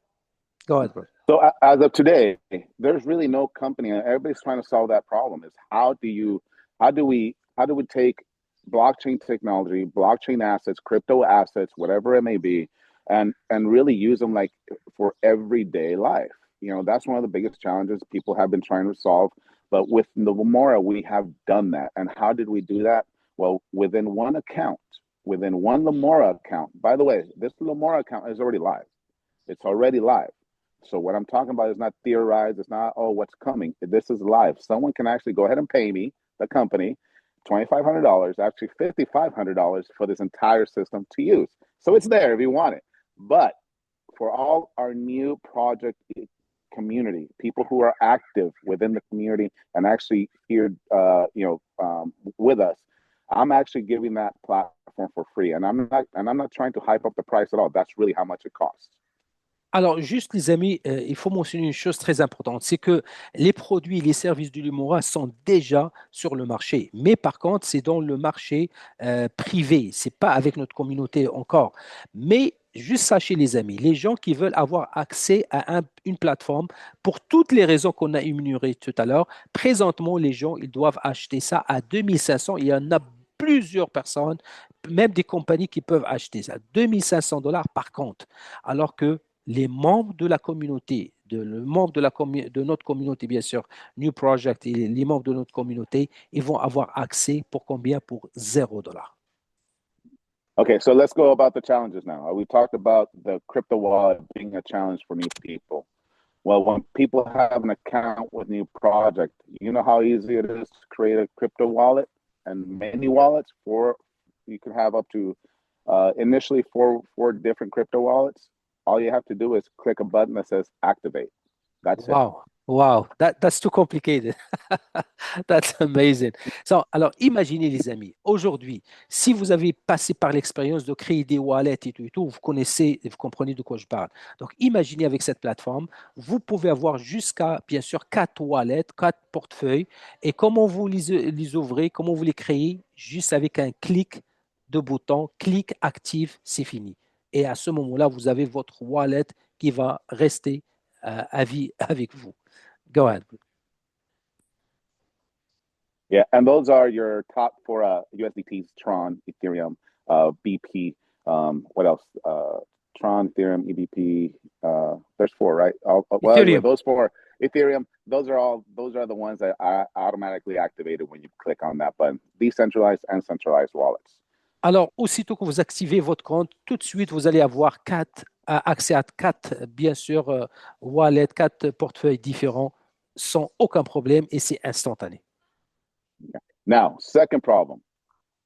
Go ahead, bro. So as of today, there's really no company, and everybody's trying to solve that problem. Is how do we take blockchain technology, blockchain assets, crypto assets, whatever it may be, and really use them like for everyday life, that's one of the biggest challenges people have been trying to solve. But with the Lemora, we have done that. And how did we do that? Well, within one Lemora account, by the way, this Lemora account is already live. It's already live. So what I'm talking about is not theorized. It's not, oh, what's coming. This is live. Someone can actually go ahead and pay me, the company, $2,500, actually $5,500 for this entire system to use. So it's there if you want it. But for all our new project community, people who are active within the community and actually here, with us, I'm actually giving that platform for free. And I'm not trying to hype up the price at all. That's really how much it costs. Alors, juste les amis, il faut mentionner une chose très importante, c'est que les produits et les services du Lumora sont déjà sur le marché. Mais par contre, c'est dans le marché privé. Ce n'est pas avec notre communauté encore. Mais juste sachez les amis, les gens qui veulent avoir accès à une plateforme, pour toutes les raisons qu'on a énumérées tout à l'heure, présentement, les gens, ils doivent acheter ça à 2500. Il y en a plusieurs personnes, même des compagnies qui peuvent acheter ça. $2 500 par compte. Alors que les membres de la communauté, de notre communauté, bien sûr, New Project et les membres de notre communauté, ils vont avoir accès pour combien? Pour $0. Okay, so let's go about the challenges now. We talked about the crypto wallet being a challenge for new people. Well, when people have an account with New Project, you know how easy it is to create a crypto wallet and many wallets you can have up to initially four different crypto wallets. All you have to do is click a button that says activate. That's it. Wow, that's too complicated. That's amazing. So, alors, imaginez les amis, aujourd'hui, si vous avez passé par l'expérience de créer des wallets et tout, vous connaissez, vous comprenez de quoi je parle. Donc, imaginez avec cette plateforme, vous pouvez avoir jusqu'à, bien sûr, 4 wallets, 4 portefeuilles. Et comment vous les ouvrez, comment vous les créez? Juste avec un clic de bouton, clic active, c'est fini. Et à ce moment-là, vous avez votre wallet qui va rester à vie avec vous. Go ahead. Yeah, and those are your top 4 USDTs: Tron, Ethereum, BP. What else? Tron, Ethereum, EBP. There's 4, right? Anyway, those 4. Ethereum. Those are the ones that are automatically activated when you click on that button. Decentralized and centralized wallets. Alors, aussitôt que vous activez votre compte, tout de suite, vous allez avoir accès à 4, bien sûr, wallets, 4 portefeuilles différents sans aucun problème et c'est instantané. Now, second problem,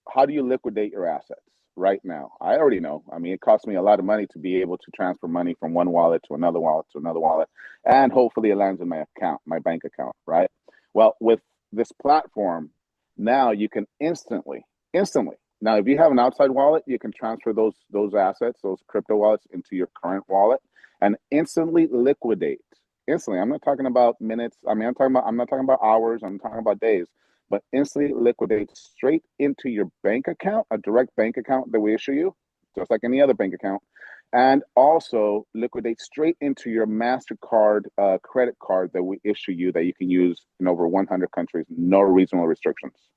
how do you liquidate your assets right now? I already know. I mean, it costs me a lot of money to be able to transfer money from one wallet to another wallet to another wallet, and hopefully it lands in my account, my bank account, right? Well, with this platform, now you can instantly. Now, if you have an outside wallet, you can transfer those assets, those crypto wallets, into your current wallet and instantly liquidate. Instantly. I'm not talking about minutes. I mean, I'm not talking about hours. I'm talking about days. But instantly liquidate straight into your bank account, a direct bank account that we issue you, just like any other bank account, and also liquidate straight into your MasterCard credit card that we issue you that you can use in over 100 countries, no regional restrictions.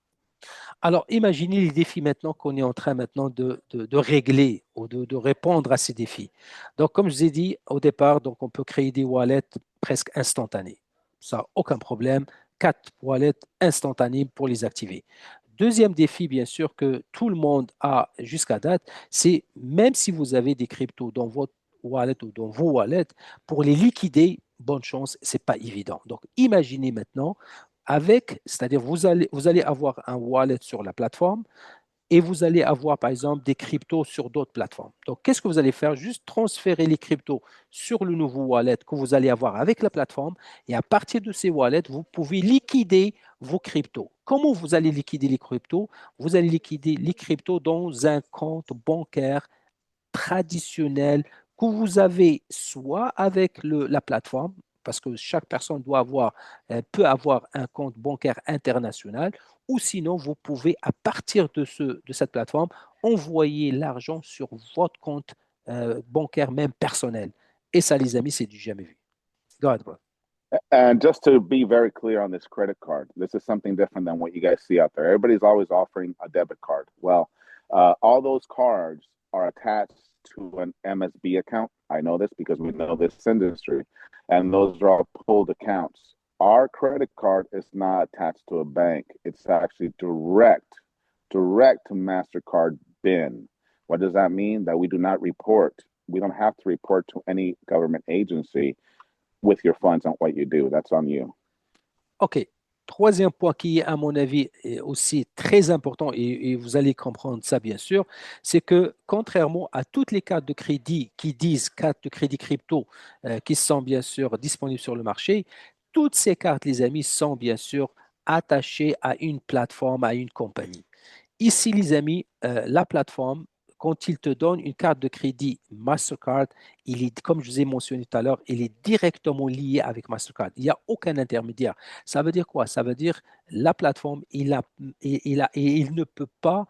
Alors, imaginez les défis maintenant qu'on est en train maintenant de régler ou de répondre à ces défis. Donc, comme je vous ai dit au départ, donc on peut créer des wallets presque instantanés. Ça, aucun problème. 4 wallets instantanés pour les activer. Deuxième défi, bien sûr, que tout le monde a jusqu'à date, c'est même si vous avez des cryptos dans votre wallet ou dans vos wallets, pour les liquider, bonne chance, ce n'est pas évident. Donc, imaginez maintenant, c'est-à-dire vous allez avoir un wallet sur la plateforme et vous allez avoir, par exemple, des cryptos sur d'autres plateformes. Donc, qu'est-ce que vous allez faire? Juste transférer les cryptos sur le nouveau wallet que vous allez avoir avec la plateforme et à partir de ces wallets, vous pouvez liquider vos cryptos. Comment vous allez liquider les cryptos? Vous allez liquider les cryptos dans un compte bancaire traditionnel que vous avez soit avec la plateforme, parce que chaque personne peut avoir un compte bancaire international, ou sinon, vous pouvez, à partir de cette plateforme, envoyer l'argent sur votre compte bancaire même personnel. Et ça, les amis, c'est du jamais vu. Go ahead, bro. And just to be very clear on this credit card, this is something different than what you guys see out there. Everybody's always offering a debit card. Well, all those cards are attached to an MSB account. I know this because we know this industry, and those are all pooled accounts. Our credit card is not attached to a bank. It's actually direct to MasterCard BIN. What does that mean? That we do not report. We don't have to report to any government agency with your funds on what you do. That's on you. OK. Troisième point qui est, à mon avis, est aussi très important, et vous allez comprendre ça, bien sûr, c'est que contrairement à toutes les cartes de crédit qui disent cartes de crédit crypto qui sont bien sûr disponibles sur le marché, toutes ces cartes, les amis, sont bien sûr attachées à une plateforme, à une compagnie. Ici, les amis, la plateforme, quand il te donne une carte de crédit Mastercard, il est, comme je vous ai mentionné tout à l'heure, il est directement lié avec Mastercard. Il n'y a aucun intermédiaire. Ça veut dire quoi? Ça veut dire la plateforme, il ne peut pas,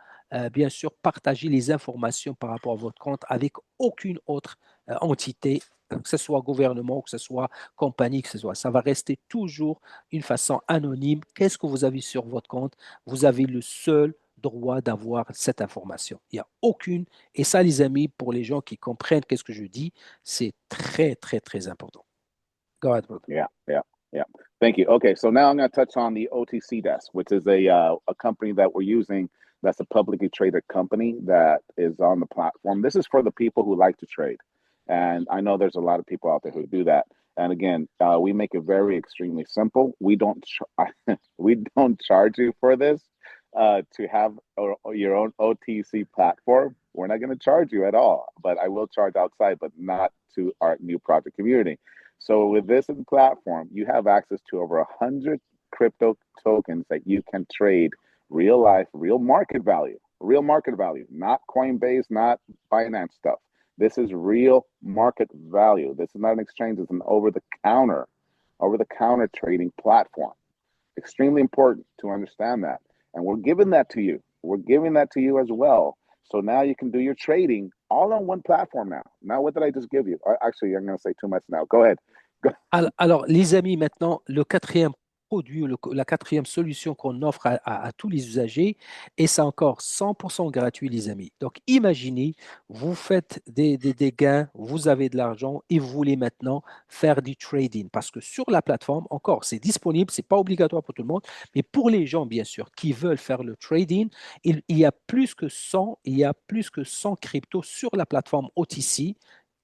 bien sûr, partager les informations par rapport à votre compte avec aucune autre entité, que ce soit gouvernement, que ce soit compagnie, que ce soit. Ça va rester toujours une façon anonyme. Qu'est-ce que vous avez sur votre compte? Vous avez le seul droit d'avoir cette information. Il n'y a aucune, et ça, les amis, pour les gens qui comprennent qu'est-ce que je dis, c'est très, très, très important. Go ahead, brother. Yeah. Thank you. Okay, so now I'm going to touch on the OTC desk, which is a company that we're using. That's a publicly traded company that is on the platform. This is for the people who like to trade, and I know there's a lot of people out there who do that. And again, we make it very extremely simple. We don't charge you for this. To have your own OTC platform. We're not going to charge you at all, but I will charge outside, but not to our new project community. So with this platform, you have access to over 100 crypto tokens that you can trade real life, real market value, not Coinbase, not Binance stuff. This is real market value. This is not an exchange. It's an over-the-counter trading platform. Extremely important to understand that. And we're giving that to you. We're giving that to you as well. So now you can do your trading all on one platform now. Now, what did I just give you? Actually, I'm going to say too much now. Go ahead. Alors, les amis, maintenant, le quatrième produit, la quatrième solution qu'on offre à tous les usagers, et c'est encore 100% gratuit, les amis. Donc, imaginez, vous faites des gains, vous avez de l'argent et vous voulez maintenant faire du trading. Parce que sur la plateforme, encore, c'est disponible, ce n'est pas obligatoire pour tout le monde, mais pour les gens, bien sûr, qui veulent faire le trading, il y a plus que 100 cryptos sur la plateforme OTC,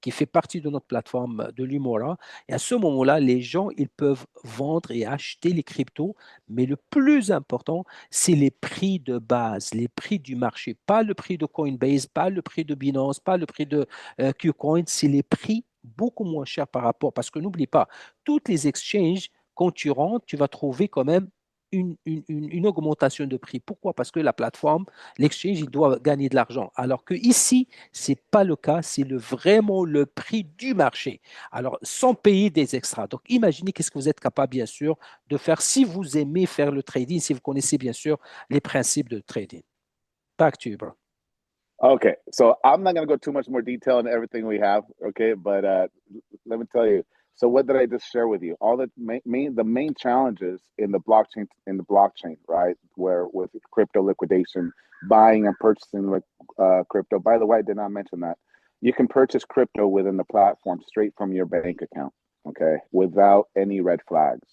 qui fait partie de notre plateforme de l'Umora. Et à ce moment-là, les gens, ils peuvent vendre et acheter les cryptos, mais le plus important, c'est les prix de base, les prix du marché, pas le prix de Coinbase, pas le prix de Binance, pas le prix de Qcoin, c'est les prix beaucoup moins chers par rapport, parce que n'oublie pas, toutes les exchanges, quand tu rentres, tu vas trouver quand même une augmentation de prix. Pourquoi? Parce que la plateforme, l'exchange, il doit gagner de l'argent. Alors que ici, ce n'est pas le cas, c'est vraiment le prix du marché. Alors, sans payer des extras. Donc, imaginez qu'est-ce que vous êtes capable, bien sûr, de faire si vous aimez faire le trading, si vous connaissez, bien sûr, les principes de trading. Back to you, bro. Okay, so I'm not going to go too much more detail on everything we have, okay? But let me tell you. So what did I just share with you? All the main challenges in the blockchain, right? Where with crypto liquidation, buying and purchasing crypto. By the way, I did not mention that. You can purchase crypto within the platform straight from your bank account, okay? Without any red flags.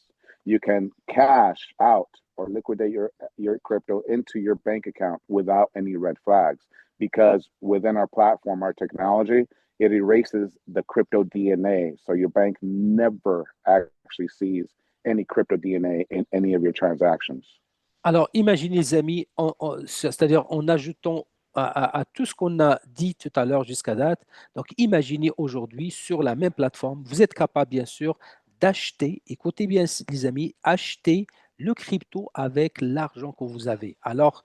You can cash out or liquidate your crypto into your bank account without any red flags, because within our platform, our technology, it erases the crypto DNA. So your bank never actually sees any crypto DNA in any of your transactions. Alors, imaginez, les amis, c'est-à-dire en ajoutant à tout ce qu'on a dit tout à l'heure jusqu'à date. Donc, imaginez aujourd'hui, sur la même plateforme, vous êtes capable, bien sûr, d'acheter, écoutez bien, les amis, acheter le crypto avec l'argent que vous avez. Alors,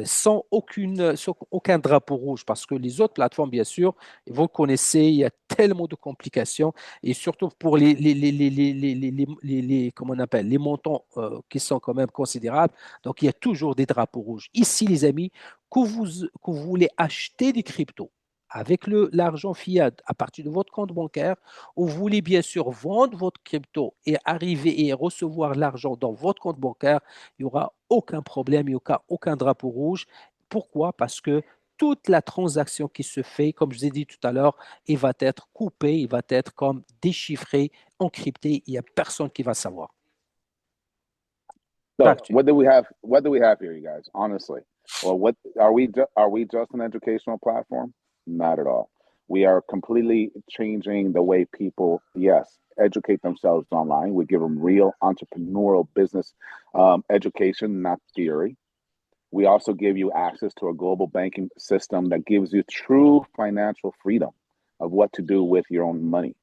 sans aucun drapeau rouge, parce que les autres plateformes, bien sûr, vous connaissez, il y a tellement de complications, et surtout pour comment on appelle, les montants qui sont quand même considérables, donc il y a toujours des drapeaux rouges. Ici, les amis, que vous voulez acheter des cryptos avec l'argent fiat à partir de votre compte bancaire, ou vous voulez bien sûr vendre votre crypto et arriver et recevoir l'argent dans votre compte bancaire, il n'y aura aucun problème, il n'y aura aucun drapeau rouge. Pourquoi? Parce que toute la transaction qui se fait, comme je vous ai dit tout à l'heure, il va être coupé, il va être comme déchiffré, encrypté. Il n'y a personne qui va savoir. So Back to you. what do we have? What do we have here, you guys? Honestly, well, what are we? Are we just an educational platform? Not at all. We are completely changing the way people, yes, educate themselves online. We give them real entrepreneurial business education, not theory. We also give you access to a global banking system that gives you true financial freedom of what to do with your own money.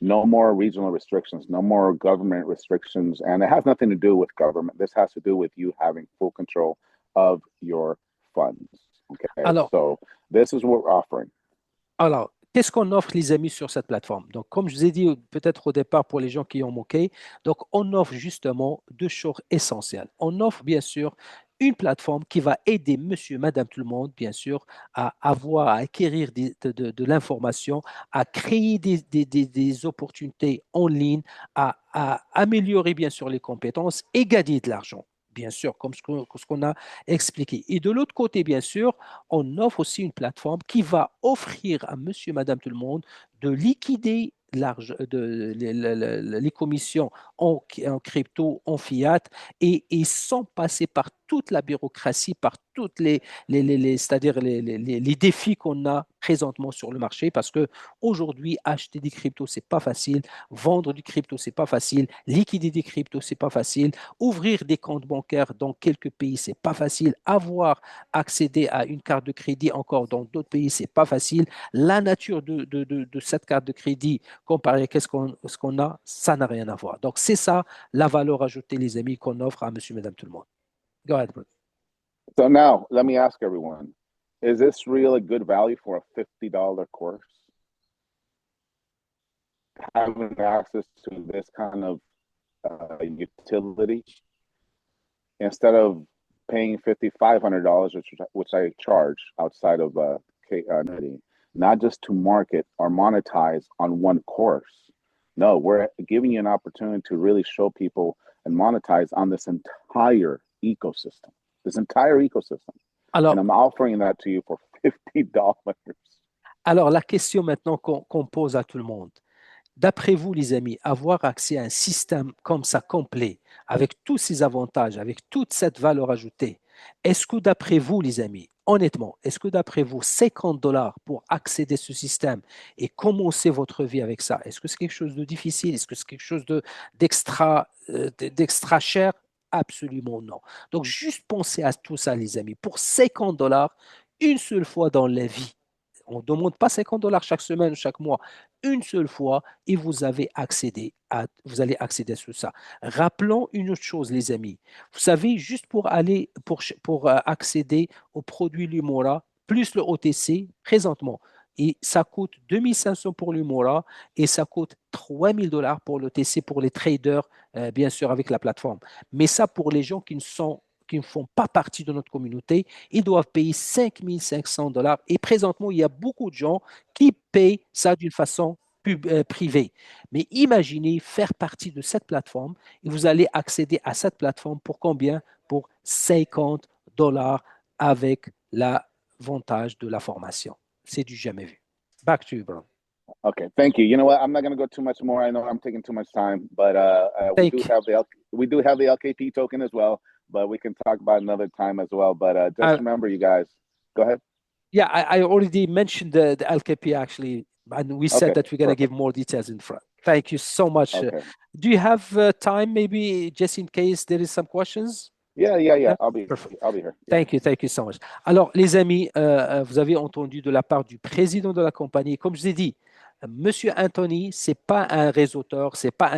No more regional restrictions, no more government restrictions. And it has nothing to do with government. This has to do with you having full control of your funds. Okay. Alors, So this is what we're offering. Alors, qu'est-ce qu'on offre, les amis, sur cette plateforme? Donc, comme je vous ai dit peut-être au départ pour les gens qui ont manqué, donc on offre justement deux choses essentielles. On offre bien sûr une plateforme qui va aider monsieur, madame, tout le monde, bien sûr, à avoir, à acquérir de l'information, à créer des opportunités en ligne, à améliorer bien sûr les compétences et gagner de l'argent. Bien sûr, comme ce qu'on a expliqué. Et de l'autre côté, bien sûr, on offre aussi une plateforme qui va offrir à monsieur, madame, tout le monde de liquider les commissions en crypto, en fiat, et sans passer par toute la bureaucratie, par toutes c'est-à-dire les défis qu'on a présentement sur le marché, parce que aujourd'hui, acheter des cryptos, c'est pas facile, vendre du crypto, c'est pas facile, liquider des cryptos, c'est pas facile, ouvrir des comptes bancaires dans quelques pays, c'est pas facile, accéder à une carte de crédit encore dans d'autres pays, c'est pas facile. La nature de cette carte de crédit comparée à ce qu'on a, ça n'a rien à voir. Donc, c'est ça la valeur ajoutée, les amis, qu'on offre à monsieur, madame, tout le monde. Go ahead, bro. So now let me ask everyone, is this really good value for a $50 course? Having access to this kind of utility instead of paying $5,500, which I charge outside of Nutty, not just to market or monetize on one course. No, we're giving you an opportunity to really show people and monetize on this entire ecosystem. Alors, and I'm offering that to you for $50. Alors, la question maintenant qu'on pose à tout le monde. D'après vous, les amis, avoir accès à un système comme ça complet, avec tous ces avantages, avec toute cette valeur ajoutée, est-ce que d'après vous, les amis, honnêtement, est-ce que d'après vous, $50 pour accéder à ce système et commencer votre vie avec ça, est-ce que c'est quelque chose de difficile? Est-ce que c'est quelque chose d'extra cher? Absolument non. Donc, juste pensez à tout ça, les amis. Pour $50, une seule fois dans la vie, on ne demande pas $50 chaque semaine ou chaque mois, une seule fois, et vous allez accéder à tout ça. Rappelons une autre chose, les amis. Vous savez, juste pour accéder au produit Lumora, plus le OTC, présentement, et ça coûte 2500 pour l'Umora et ça coûte $3,000 pour l'OTC pour les traders, bien sûr, avec la plateforme. Mais ça, pour les gens qui ne font pas partie de notre communauté, ils doivent payer $5,500. Et présentement, il y a beaucoup de gens qui payent ça d'une façon privée. Mais imaginez faire partie de cette plateforme et vous allez accéder à cette plateforme pour combien? Pour $50 avec l'avantage de la formation. C'est du jamais vu. Back to you, bro. Okay, thank you. You know what? I'm not going to go too much more. I know I'm taking too much time, but we do have the LKP token as well, but we can talk about another time as well. But just remember, you guys, go ahead. Yeah, I already mentioned the LKP actually, and we said that we're going to give more details in front. Thank you so much. Okay. Do you have time, maybe, just in case there is some questions? Yeah. I'll be here. Thank you so much. Alors, les amis, vous avez entendu de la part du président de la compagnie, comme je vous ai dit, Monsieur Anthony, c'est pas un réseauteur, c'est pas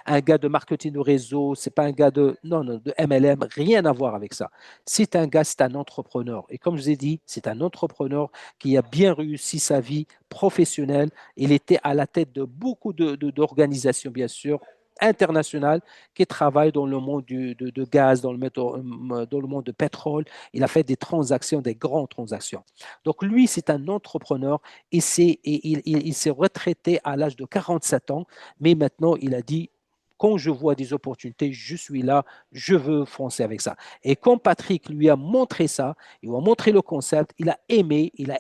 un gars de marketing de réseau, c'est pas un gars de MLM, rien à voir avec ça. C'est un entrepreneur. Et comme je vous ai dit, c'est un entrepreneur qui a bien réussi sa vie professionnelle. Il était à la tête de beaucoup d'organisations, bien sûr, internationales qui travaillent dans le monde de gaz, dans le monde de pétrole. Il a fait des transactions, des grandes transactions. Donc lui, c'est un entrepreneur et il s'est retraité à l'âge de 47 ans, mais maintenant, il a dit, quand je vois des opportunités, je suis là, je veux foncer avec ça. Et quand Patrick lui a montré ça, il lui a montré le concept, il a aimé, il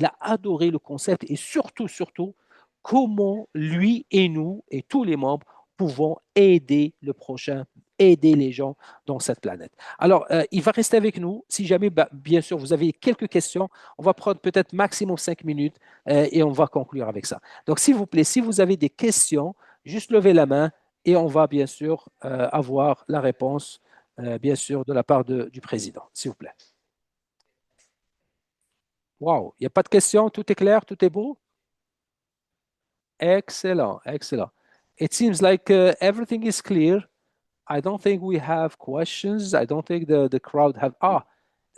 a adoré le concept et surtout, comment lui et nous et tous les membres pouvons aider le prochain, aider les gens dans cette planète. Alors, il va rester avec nous. Si jamais, bien sûr, vous avez quelques questions, on va prendre peut-être maximum 5 minutes et on va conclure avec ça. Donc, s'il vous plaît, si vous avez des questions, juste levez la main et on va bien sûr avoir la réponse, bien sûr, de la part du président, s'il vous plaît. Wow, il n'y a pas de questions, tout est clair, tout est beau? Excellent, excellent. It seems like everything is clear. I don't think we have questions. I don't think the crowd have. Ah,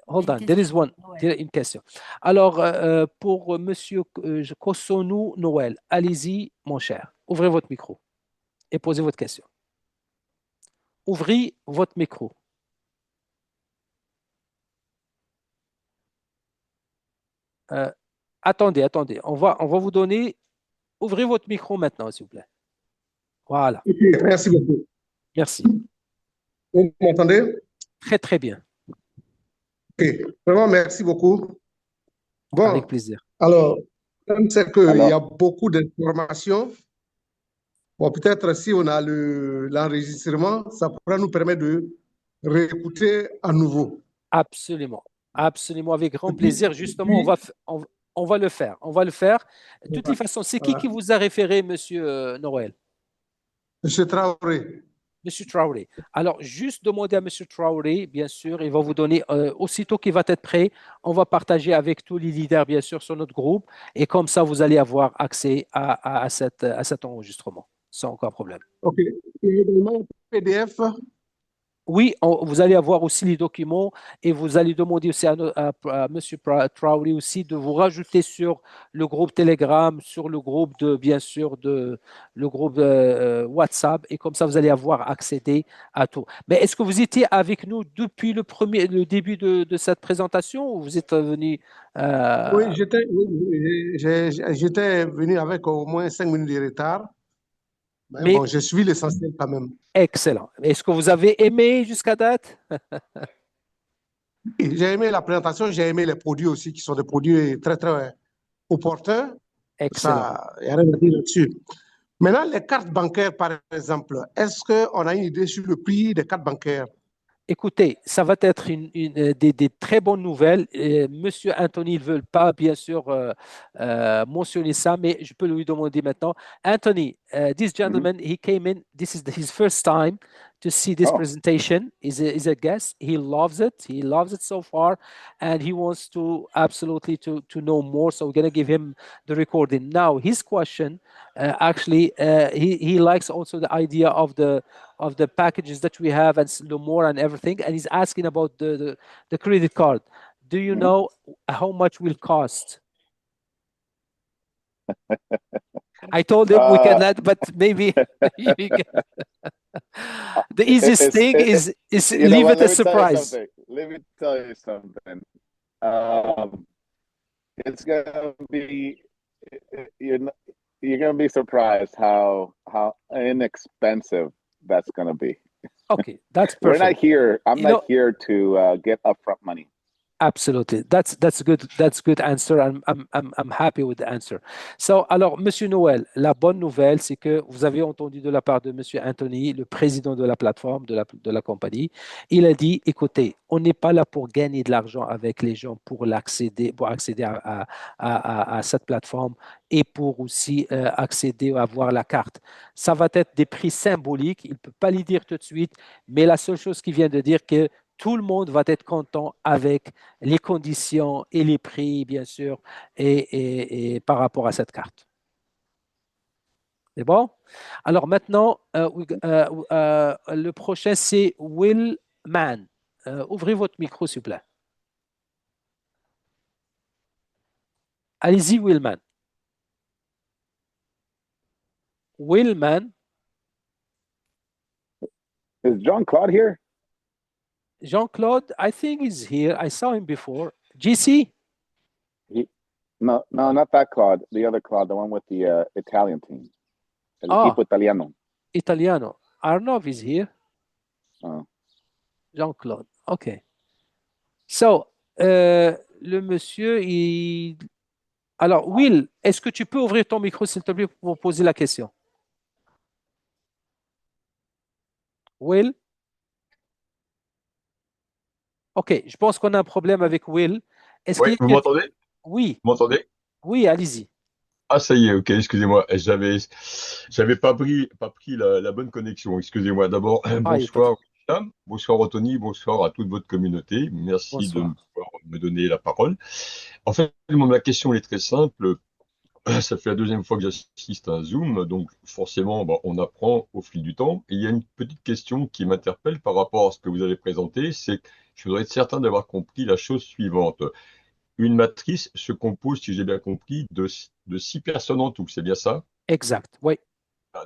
hold on. There is one. Ouais. There is une question. Alors, pour Monsieur Kosonou Noël, allez-y, mon cher. Ouvrez votre micro et posez votre question. Ouvrez votre micro. Attendez. On va vous donner. Ouvrez votre micro maintenant, s'il vous plaît. Voilà. Ok, merci beaucoup. Merci. Vous m'entendez? Très, très bien. Ok, vraiment merci beaucoup. Avec Bon, plaisir. alors, comme c'est qu'il y a Alors, beaucoup d'informations, bon, peut-être si on a l'enregistrement, ça pourra nous permettre de réécouter à nouveau. Absolument. Absolument, avec grand Et puis, plaisir. Justement, on va le faire. On va le faire. De toute voilà, façon, c'est qui voilà. vous a référé, Monsieur Noël? Monsieur Traoré. Monsieur Traoré. Alors, juste demander à Monsieur Traoré, bien sûr, il va vous donner, aussitôt qu'il va être prêt, on va partager avec tous les leaders, bien sûr, sur notre groupe. Et comme ça, vous allez avoir accès à cet enregistrement, sans aucun problème. Ok. Et également, PDF. Oui, vous allez avoir aussi les documents et vous allez demander aussi à M. Traoré aussi de vous rajouter sur le groupe Telegram, sur le groupe bien sûr, le groupe WhatsApp et comme ça vous allez avoir accès à tout. Mais est-ce que vous étiez avec nous depuis le début de cette présentation ou vous êtes venu Oui, euh, j'étais venu avec au moins 5 minutes de retard. Mais mais bon, j'ai suivi l'essentiel quand même. excellent. Est-ce que vous avez aimé jusqu'à date? Et j'ai aimé la présentation, j'ai aimé les produits aussi, qui sont des produits très, très opportuns. Excellent. Ça, il n'y a rien à dire là-dessus. Maintenant, les cartes bancaires, par exemple, est-ce qu'on a une idée sur le prix des cartes bancaires? Écoutez, ça va être des très bonnes nouvelles. Monsieur Anthony ne veut pas, bien sûr, mentionner ça, mais je peux lui demander maintenant. Anthony, this gentleman, he came in. This is his first time to see this oh, presentation. Is a guest. He loves it. He loves it so far, and he wants to absolutely to know more. So we're gonna give him the recording now. His question, actually, he likes also the idea of the packages that we have and the more and everything. And he's asking about the credit card. Do you know how much will cost? I told him we can let, but maybe you can- the easiest thing is you know leave what? it a Let me tell you surprise. something. Let me tell you something. Um, it's gonna be you're n- you're gonna be surprised how inexpensive that's gonna be. Okay, that's We're not perfect. here. I'm You know, not here to get upfront money. absolutely. That's good. That's good answer. I'm happy with the answer. So, alors, Monsieur Noël, la bonne nouvelle, c'est que vous avez entendu de la part de Monsieur Anthony, le président de la plateforme, de la compagnie, il a dit, écoutez, on n'est pas là pour gagner de l'argent avec les gens pour accéder à cette plateforme et pour aussi accéder à avoir la carte. Ça va être des prix symboliques. Il ne peut pas les dire tout de suite, mais la seule chose qu'il vient de dire que tout le monde va être content avec les conditions et les prix, bien sûr, et par rapport à cette carte. C'est bon? Alors maintenant, le prochain, c'est Will Mann. Ouvrez votre micro, s'il vous plaît. Allez-y, Will Mann. Will Mann. Is John Claude here? Jean-Claude, I think he's here. I saw him before. GC? No, not that Claude. The other Claude, the one with the Italian team. El Ah. equipo italiano. Italiano. Arnav is here. Oh. Jean-Claude. OK. So, le monsieur, il... Alors, Will, est-ce que tu peux ouvrir ton micro, s'il te plaît, pour poser la question? Will? OK, je pense qu'on a un problème avec Will. Est-ce Oui, qu'il y a vous quelqu'un... m'entendez? Oui, Vous m'entendez? oui, allez-y. Ah, ça y est, ok, excusez-moi. J'avais pas pris la bonne connexion. Excusez-moi. D'abord, Ah, il y a pas de... bonsoir, William. Bonsoir, Anthony. Bonsoir à toute votre communauté. Merci de Bonsoir. pouvoir me donner la parole. En fait, ma question est très simple. Ça fait la deuxième fois que j'assiste à un Zoom, donc forcément, bah, on apprend au fil du temps. Et il y a une petite question qui m'interpelle par rapport à ce que vous avez présenté, c'est que je voudrais être certain d'avoir compris la chose suivante. Une matrice se compose, si j'ai bien compris, de 6 personnes en tout, c'est bien ça? Exact, oui,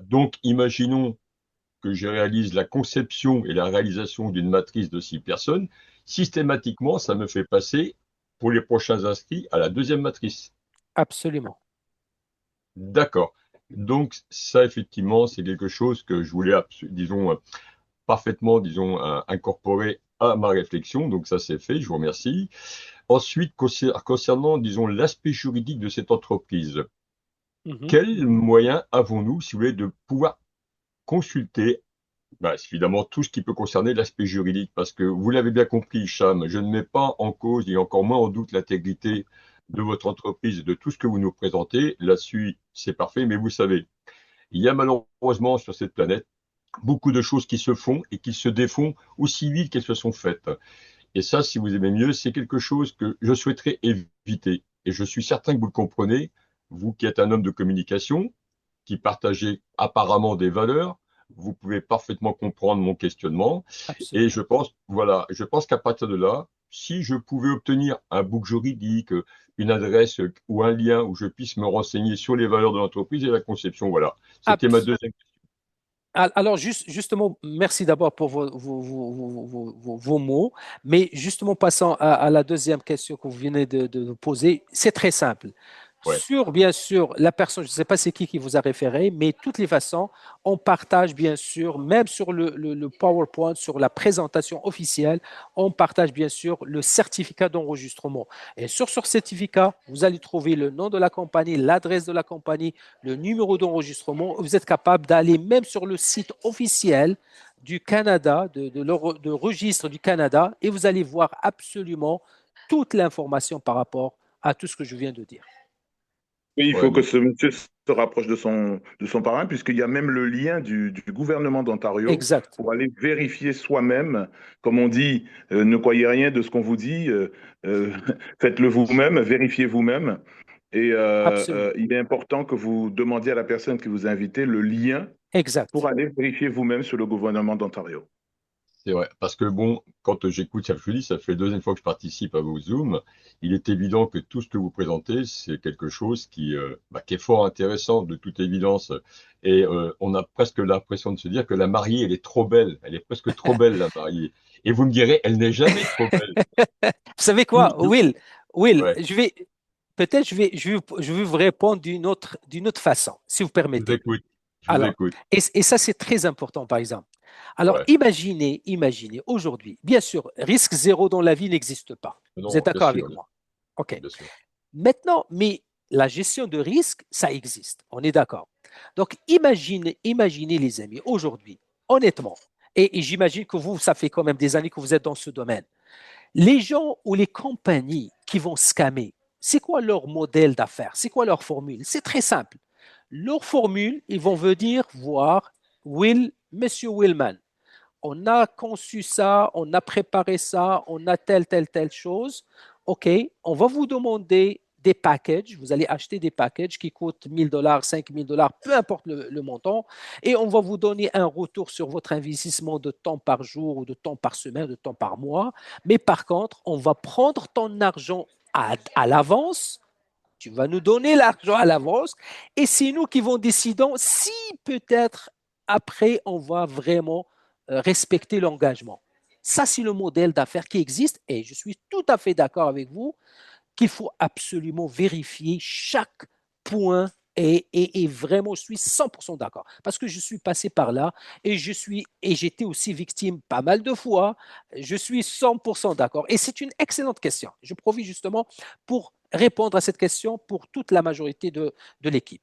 Donc, imaginons que je réalise la conception et la réalisation d'une matrice de 6 personnes. Systématiquement, ça me fait passer, pour les prochains inscrits, à la deuxième matrice. absolument. D'accord. Donc, ça, effectivement, c'est quelque chose que je voulais, disons, parfaitement, disons, incorporer à ma réflexion. Donc, ça, c'est fait. Je vous remercie. Ensuite, concernant, disons, l'aspect juridique de cette entreprise, Mhm. quels moyens avons-nous, si vous voulez, de pouvoir consulter, bah, évidemment, tout ce qui peut concerner l'aspect juridique? Parce que vous l'avez bien compris, Hicham, je ne mets pas en cause et encore moins en doute l'intégrité de votre entreprise et de tout ce que vous nous présentez. Là-dessus, c'est parfait, mais vous savez, il y a malheureusement sur cette planète beaucoup de choses qui se font et qui se défont aussi vite qu'elles se sont faites. Et ça, si vous aimez mieux, c'est quelque chose que je souhaiterais éviter. Et je suis certain que vous le comprenez, vous qui êtes un homme de communication, qui partagez apparemment des valeurs, vous pouvez parfaitement comprendre mon questionnement. Et Absolument. je pense qu'à partir de là, si je pouvais obtenir un book juridique, une adresse ou un lien où je puisse me renseigner sur les valeurs de l'entreprise et la conception, voilà. C'était ma Abs- deuxième. Alors, justement, merci d'abord pour vos mots, mais justement, passant à la deuxième question que vous venez de poser, c'est très simple. Ouais. Sur, bien sûr, la personne, je ne sais pas c'est qui vous a référé, mais de toutes les façons, on partage, bien sûr, même sur le PowerPoint, sur la présentation officielle, on partage, bien sûr, le certificat d'enregistrement. Et sur ce certificat, vous allez trouver le nom de la compagnie, l'adresse de la compagnie, le numéro d'enregistrement. Vous êtes capable d'aller même sur le site officiel du Canada, de registre du Canada, et vous allez voir absolument toute l'information par rapport à tout ce que je viens de dire. Oui, il Ouais, faut que donc, ce monsieur se rapproche de son parrain, puisqu'il y a même le lien du gouvernement d'Ontario Exact, pour aller vérifier soi-même. Comme on dit, ne croyez rien de ce qu'on vous dit, euh, faites-le vous-même, vérifiez vous-même. Et absolument, il est important que vous demandiez à la personne qui vous a invité le lien pour exact. aller vérifier vous-même sur le gouvernement d'Ontario. c'est vrai. Parce que bon, quand j'écoute, ça, je vous dis, ça fait la deuxième fois que je participe à vos Zooms. Il est évident que tout ce que vous présentez, c'est quelque chose qui est fort intéressant, de toute évidence. Et on a presque l'impression de se dire que la mariée, elle est trop belle. Elle est presque trop belle, la mariée. Et vous me direz, elle n'est jamais trop belle. Vous savez quoi, Toujours. Will, Ouais, peut-être je vais vous répondre d'une autre façon, si vous je vous permettez. écoute. Je vous Alors, écoute. et ça c'est très important, par exemple. Alors, Ouais. imaginez aujourd'hui, bien sûr, risque zéro dans la vie n'existe pas. Vous êtes Non, bien d'accord sûr, avec moi? OK. bien sûr. Maintenant, mais la gestion de risque, ça existe. On est d'accord. Donc, imaginez les amis, aujourd'hui, honnêtement, et j'imagine que vous, ça fait quand même des années que vous êtes dans ce domaine. Les gens ou les compagnies qui vont scammer, c'est quoi leur modèle d'affaires? C'est quoi leur formule? C'est très simple. Leur formule, ils vont venir voir Monsieur Willman. On a conçu ça, on a préparé ça, on a telle chose. OK, on va vous demander des packages. Vous allez acheter des packages qui coûtent 1 000 $, 5 000 $, peu importe le montant. Et on va vous donner un retour sur votre investissement de temps par jour ou de temps par semaine, de temps par mois. Mais par contre, on va prendre ton argent à l'avance. Tu vas nous donner l'argent à l'avance et c'est nous qui vont décider si peut-être après on va vraiment respecter l'engagement. Ça, c'est le modèle d'affaires qui existe et je suis tout à fait d'accord avec vous qu'il faut absolument vérifier chaque point Et vraiment, je suis 100% d'accord. Parce que je suis passé par là et j'étais aussi victime pas mal de fois. Je suis 100% d'accord. Et c'est une excellente question. Je profite justement pour répondre à cette question pour toute la majorité de l'équipe.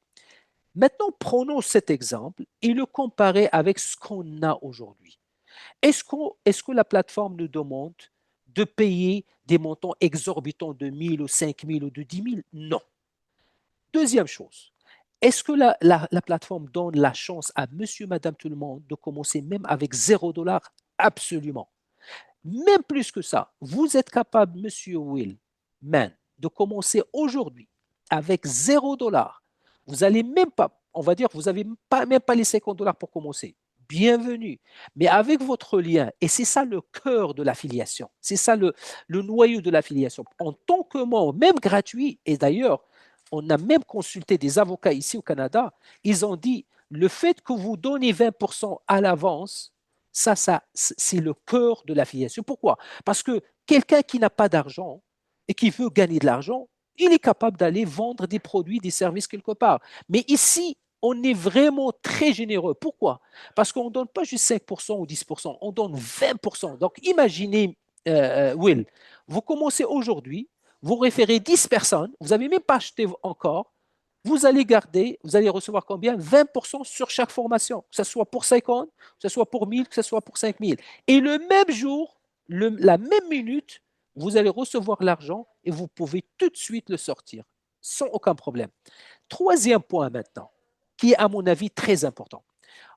Maintenant, prenons cet exemple et le comparer avec ce qu'on a aujourd'hui. Est-ce que la plateforme nous demande de payer des montants exorbitants de 1000 ou 5000 ou de 10 000? Non. Deuxième chose, est-ce que la plateforme donne la chance à monsieur, madame, tout le monde de commencer même avec 0 $? Absolument. Même plus que ça, vous êtes capable, monsieur Will, man, de commencer aujourd'hui avec 0 $. Vous allez même pas, on va dire, vous n'avez même pas les 50 $ pour commencer. Bienvenue. Mais avec votre lien, et c'est ça le cœur de l'affiliation, c'est ça le noyau de l'affiliation. En tant que membre, même gratuit, et d'ailleurs, on a même consulté des avocats ici au Canada, ils ont dit, le fait que vous donnez 20% à l'avance, ça, c'est le cœur de l'affiliation. Pourquoi? Parce que quelqu'un qui n'a pas d'argent et qui veut gagner de l'argent, il est capable d'aller vendre des produits, des services quelque part. Mais ici, on est vraiment très généreux. Pourquoi? Parce qu'on ne donne pas juste 5% ou 10%, on donne 20%. Donc, imaginez, Will, vous commencez aujourd'hui, vous référez 10 personnes, vous n'avez même pas acheté encore, vous allez garder, vous allez recevoir combien? 20% sur chaque formation, que ce soit pour 50, que ce soit pour 1000, que ce soit pour 5000. Et le même jour, la même minute, vous allez recevoir l'argent et vous pouvez tout de suite le sortir sans aucun problème. Troisième point maintenant, qui est à mon avis très important.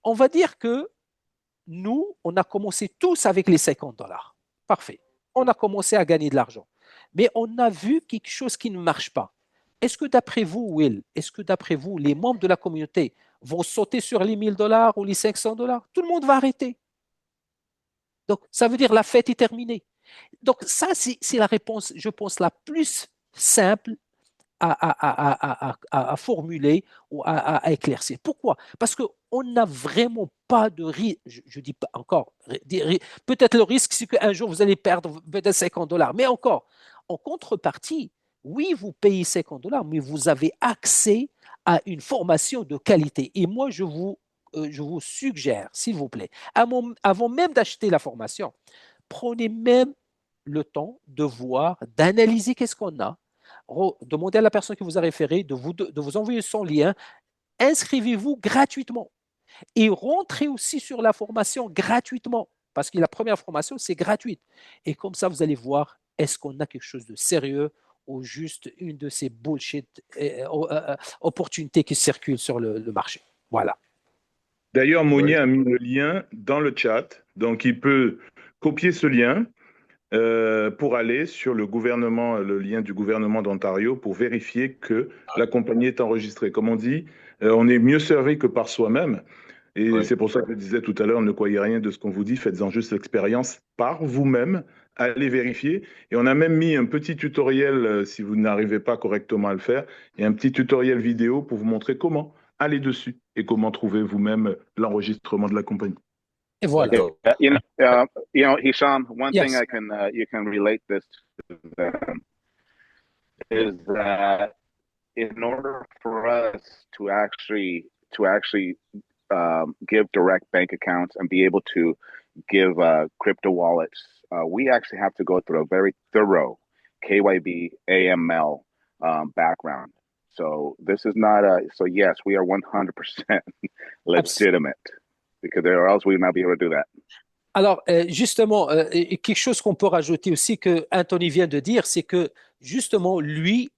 On va dire que nous, on a commencé tous avec les 50 $. Parfait. On a commencé à gagner de l'argent. Mais on a vu quelque chose qui ne marche pas. Est-ce que d'après vous, Will, est-ce que d'après vous, les membres de la communauté vont sauter sur les 1000 $ ou les 500 $? Tout le monde va arrêter. Donc, ça veut dire la fête est terminée. Donc, ça, c'est la réponse, je pense, la plus simple à formuler ou à éclaircir. Pourquoi? Parce qu'on n'a vraiment pas de risque, je dis pas encore, peut-être le risque, c'est qu'un jour vous allez perdre peut-être 50 $, mais encore, en contrepartie, oui, vous payez 50 $, mais vous avez accès à une formation de qualité. Et moi, je vous suggère, s'il vous plaît, avant même d'acheter la formation, prenez même le temps de voir, d'analyser qu'est-ce qu'on a, demandez à la personne qui vous a référé de vous envoyer son lien, inscrivez-vous gratuitement et rentrez aussi sur la formation gratuitement parce que la première formation, c'est gratuite. Et comme ça, vous allez voir, est-ce qu'on a quelque chose de sérieux ou juste une de ces bullshit opportunités qui circulent sur le marché. Voilà. D'ailleurs, Monier a mis le lien dans le chat, donc il peut copier ce lien pour aller sur le lien du gouvernement d'Ontario pour vérifier que la compagnie est enregistrée. Comme on dit, on est mieux servi que par soi-même. Et c'est pour ça que je disais tout à l'heure, ne croyez rien de ce qu'on vous dit, faites-en juste l'expérience par vous-même, allez vérifier. Et on a même mis un petit tutoriel, si vous n'arrivez pas correctement à le faire, et un petit tutoriel vidéo pour vous montrer comment aller dessus et comment trouver vous-même l'enregistrement de la compagnie. Et voilà. You know, Hisham, one thing I can you can relate this to them is that in order for us to actually give direct bank accounts and be able to give crypto wallets, we actually have to go through a very thorough KYB AML background. So this is not so yes, we are 100% legitimate. Because or else we would not be able to do that. Alors, justement, quelque chose qu'on peut rajouter aussi que Anthony vient de dire, c'est que justement, lui,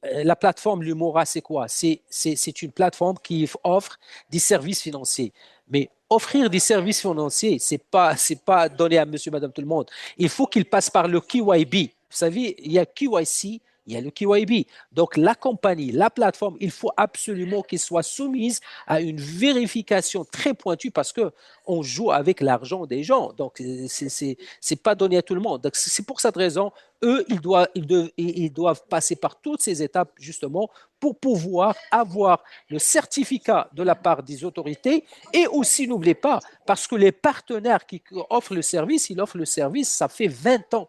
la plateforme Lumora, c'est quoi? C'est une plateforme qui offre des services financiers. Mais offrir des services financiers, c'est pas donné à monsieur, madame, tout le monde. Il faut qu'il passe par le KYB. Vous savez, il y a KYC, il y a le KYB. Donc, la compagnie, la plateforme, il faut absolument qu'elle soit soumise à une vérification très pointue parce qu'on joue avec l'argent des gens. Donc, c'est pas donné à tout le monde. Donc, c'est pour cette raison, eux, ils doivent passer par toutes ces étapes, justement, pour pouvoir avoir le certificat de la part des autorités. Et aussi, n'oubliez pas, parce que les partenaires qui offrent le service, ils offrent le service, ça fait 20 ans.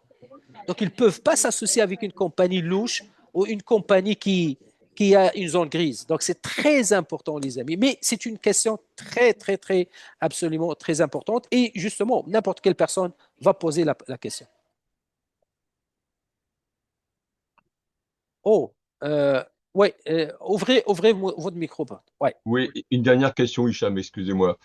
Donc, ils ne peuvent pas s'associer avec une compagnie louche ou une compagnie qui qu'il y a une zone grise. Donc, c'est très important, les amis. Mais c'est une question très, absolument très importante. Et justement, n'importe quelle personne va poser la question. Oh, ouais, ouvrez votre micro. Ouais. Oui, une dernière question, Hicham, excusez-moi.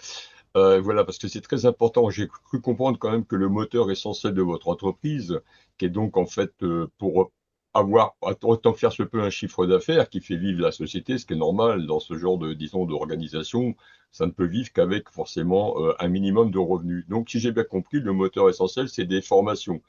Voilà, parce que c'est très important. J'ai cru comprendre quand même que le moteur essentiel de votre entreprise, qui est donc en fait pour avoir autant faire se peut un chiffre d'affaires qui fait vivre la société, ce qui est normal dans ce genre de, disons, d'organisation, ça ne peut vivre qu'avec forcément un minimum de revenus. Donc, si j'ai bien compris, le moteur essentiel, c'est des formations.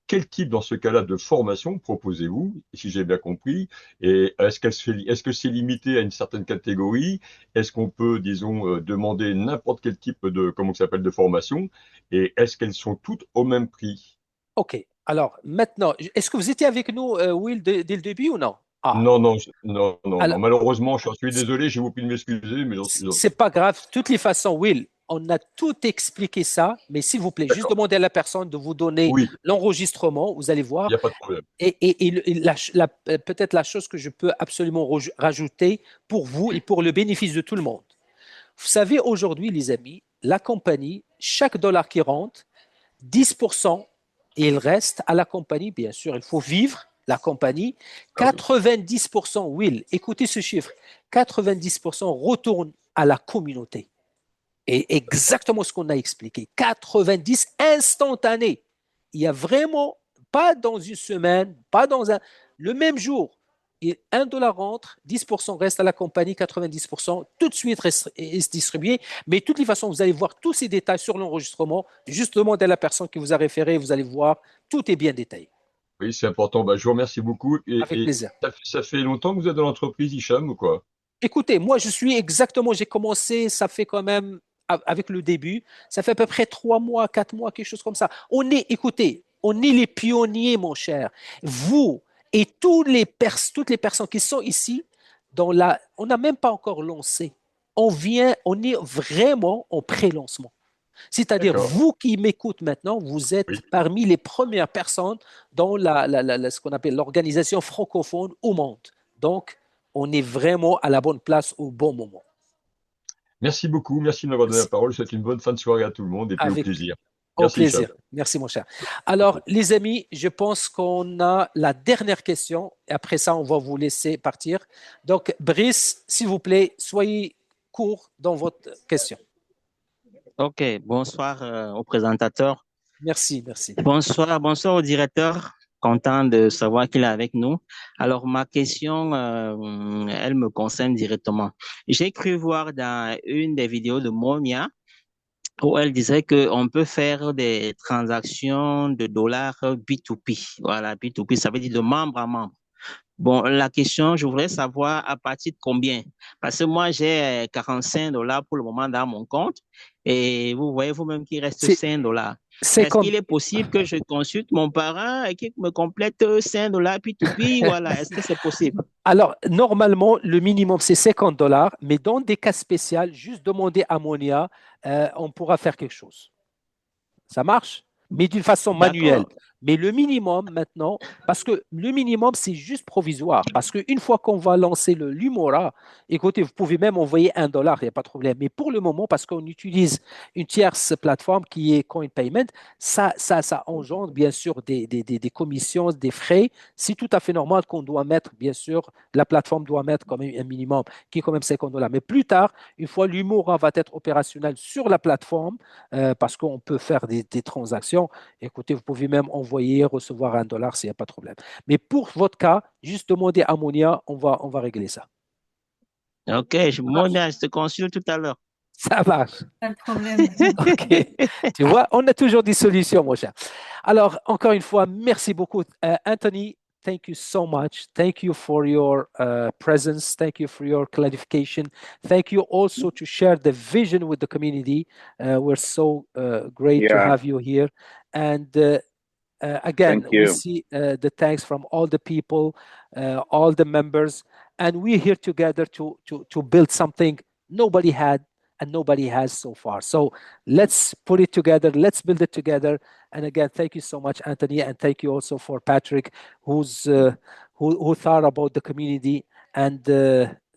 Quel type, dans ce cas-là, de formation proposez-vous, si j'ai bien compris? Et est-ce que c'est limité à une certaine catégorie? Est-ce qu'on peut, disons, demander n'importe quel type de, comment ça s'appelle, de formation? Et est-ce qu'elles sont toutes au même prix? OK. Alors, maintenant, est-ce que vous étiez avec nous, Will, dès le début ou non? Ah, Non, non, non, non, non. alors, Malheureusement, je suis désolé, je vous prie de m'excuser, mais c'est pas grave. De toutes les façons, Will, on a tout expliqué ça, mais s'il vous plaît, juste d'accord. demandez à la personne de vous donner Oui, l'enregistrement, vous allez il voir. n'y a pas de problème. Peut-être la chose que je peux absolument rajouter pour vous et pour le bénéfice de tout le monde. Vous savez, aujourd'hui, les amis, la compagnie, chaque dollar qui rentre, 10%, et il reste à la compagnie, bien sûr, il faut vivre la compagnie. Ah oui. 90%, Will, écoutez ce chiffre, 90% retourne à la communauté. Et exactement ce qu'on a expliqué, 90 instantané. Il y a vraiment, pas dans une semaine, pas dans le même jour, et $1 rentre, 10% reste à la compagnie, 90% tout de suite est distribué. Mais de toutes les façons, vous allez voir tous ces détails sur l'enregistrement. Juste demandez à la personne qui vous a référé, vous allez voir, tout est bien détaillé. Oui, c'est important. Bah, je vous remercie beaucoup. Avec Et plaisir. ça fait longtemps que vous êtes dans l'entreprise, Hicham, ou quoi? Écoutez, moi, j'ai commencé, ça fait quand même, avec le début, ça fait à peu près 3 mois, 4 mois, quelque chose comme ça. Écoutez, on est les pionniers, mon cher. Vous et toutes les personnes qui sont ici, on n'a même pas encore lancé. On est vraiment en pré-lancement. C'est-à-dire, D'accord. vous qui m'écoutez maintenant, vous êtes Oui. parmi les premières personnes dans ce qu'on appelle l'organisation francophone au monde. Donc, on est vraiment à la bonne place au bon moment. Merci beaucoup. Merci de m'avoir donné la Merci. parole. Je souhaite une bonne fin de soirée à tout le monde et puis au Avec plaisir. Au Merci, Hicham. plaisir. Merci, mon cher. Alors, les amis, je pense qu'on a la dernière question. Et après ça, on va vous laisser partir. Donc, Brice, s'il vous plaît, soyez court dans votre question. Ok, bonsoir au présentateur. Merci. Bonsoir au directeur. Content de savoir qu'il est avec nous. Alors, ma question, elle me concerne directement. J'ai cru voir dans une des vidéos de Monia où elle disait qu'on peut faire des transactions de dollars B2P. Voilà, B2P, ça veut dire de membre à membre. Bon, la question, je voudrais savoir à partir de combien. Parce que moi, j'ai $45 pour le moment dans mon compte. Et vous voyez vous-même qu'il reste C'est $5. c'est Est-ce comme, qu'il est possible que je consulte mon parent et qu'il me complète $5 P2P? Voilà, est-ce que c'est possible? alors, normalement, le minimum, c'est $50, mais dans des cas spéciaux, juste demander à Monia, on pourra faire quelque chose. Ça marche, mais d'une façon manuelle. D'accord. Mais le minimum maintenant, parce que le minimum, c'est juste provisoire. Parce qu'une fois qu'on va lancer le Lumora, écoutez, vous pouvez même envoyer $1, il n'y a pas de problème. Mais pour le moment, parce qu'on utilise une tierce plateforme qui est Coin Payment, ça engendre bien sûr des commissions, des frais. C'est tout à fait normal qu'on doit mettre, bien sûr, la plateforme doit mettre quand même un minimum qui est quand même $50. Mais plus tard, une fois Lumora va être opérationnel sur la plateforme, parce qu'on peut faire des transactions. Écoutez, vous pouvez même envoyer, recevoir $1, s'il n'y a pas de problème. Mais pour votre cas, juste demandez à Monia, on va régler ça. Ok, Monia, je te consulte tout à l'heure. Ça marche. Pas de problème. OK. Tu vois, on a toujours des solutions, mon cher. Alors, encore une fois, merci beaucoup. Anthony, thank you so much. Thank you for your presence. Thank you for your clarification. Thank you also to share the vision with the community. We're so great to Yeah, have you here. And again, thank we you. see the thanks from all the people, all the members, and we're here together to build something nobody had and nobody has so far. So let's put it together. Let's build it together. And again, thank you so much, Anthony, and thank you also for Patrick, who thought about the community And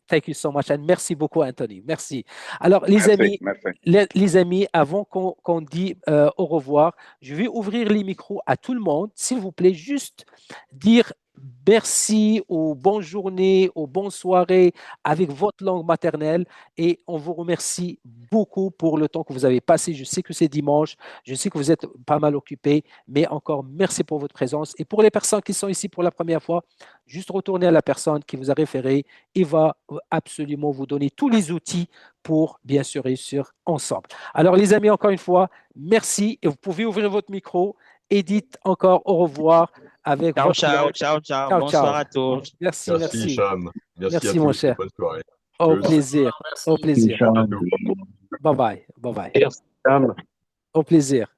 thank you so much. And merci beaucoup, Anthony. Merci. Alors, les amis, les amis, avant qu'on dise au revoir, je vais ouvrir les micros à tout le monde. S'il vous plaît, juste dire merci ou bonne journée ou bonne soirée avec votre langue maternelle et on vous remercie beaucoup pour le temps que vous avez passé. Je sais que c'est dimanche, je sais que vous êtes pas mal occupés, mais encore merci pour votre présence. Et pour les personnes qui sont ici pour la première fois, juste retournez à la personne qui vous a référé. Il va absolument vous donner tous les outils pour bien sûr réussir ensemble. Alors les amis, encore une fois, merci et vous pouvez ouvrir votre micro et dites encore au revoir. Avec ciao. Bonsoir à tous. Merci, Cham. Merci à mon tous. cher. Bonne soirée. Au plaisir. Au plaisir. À bientôt. Bye bye. Merci, Cham. Au plaisir.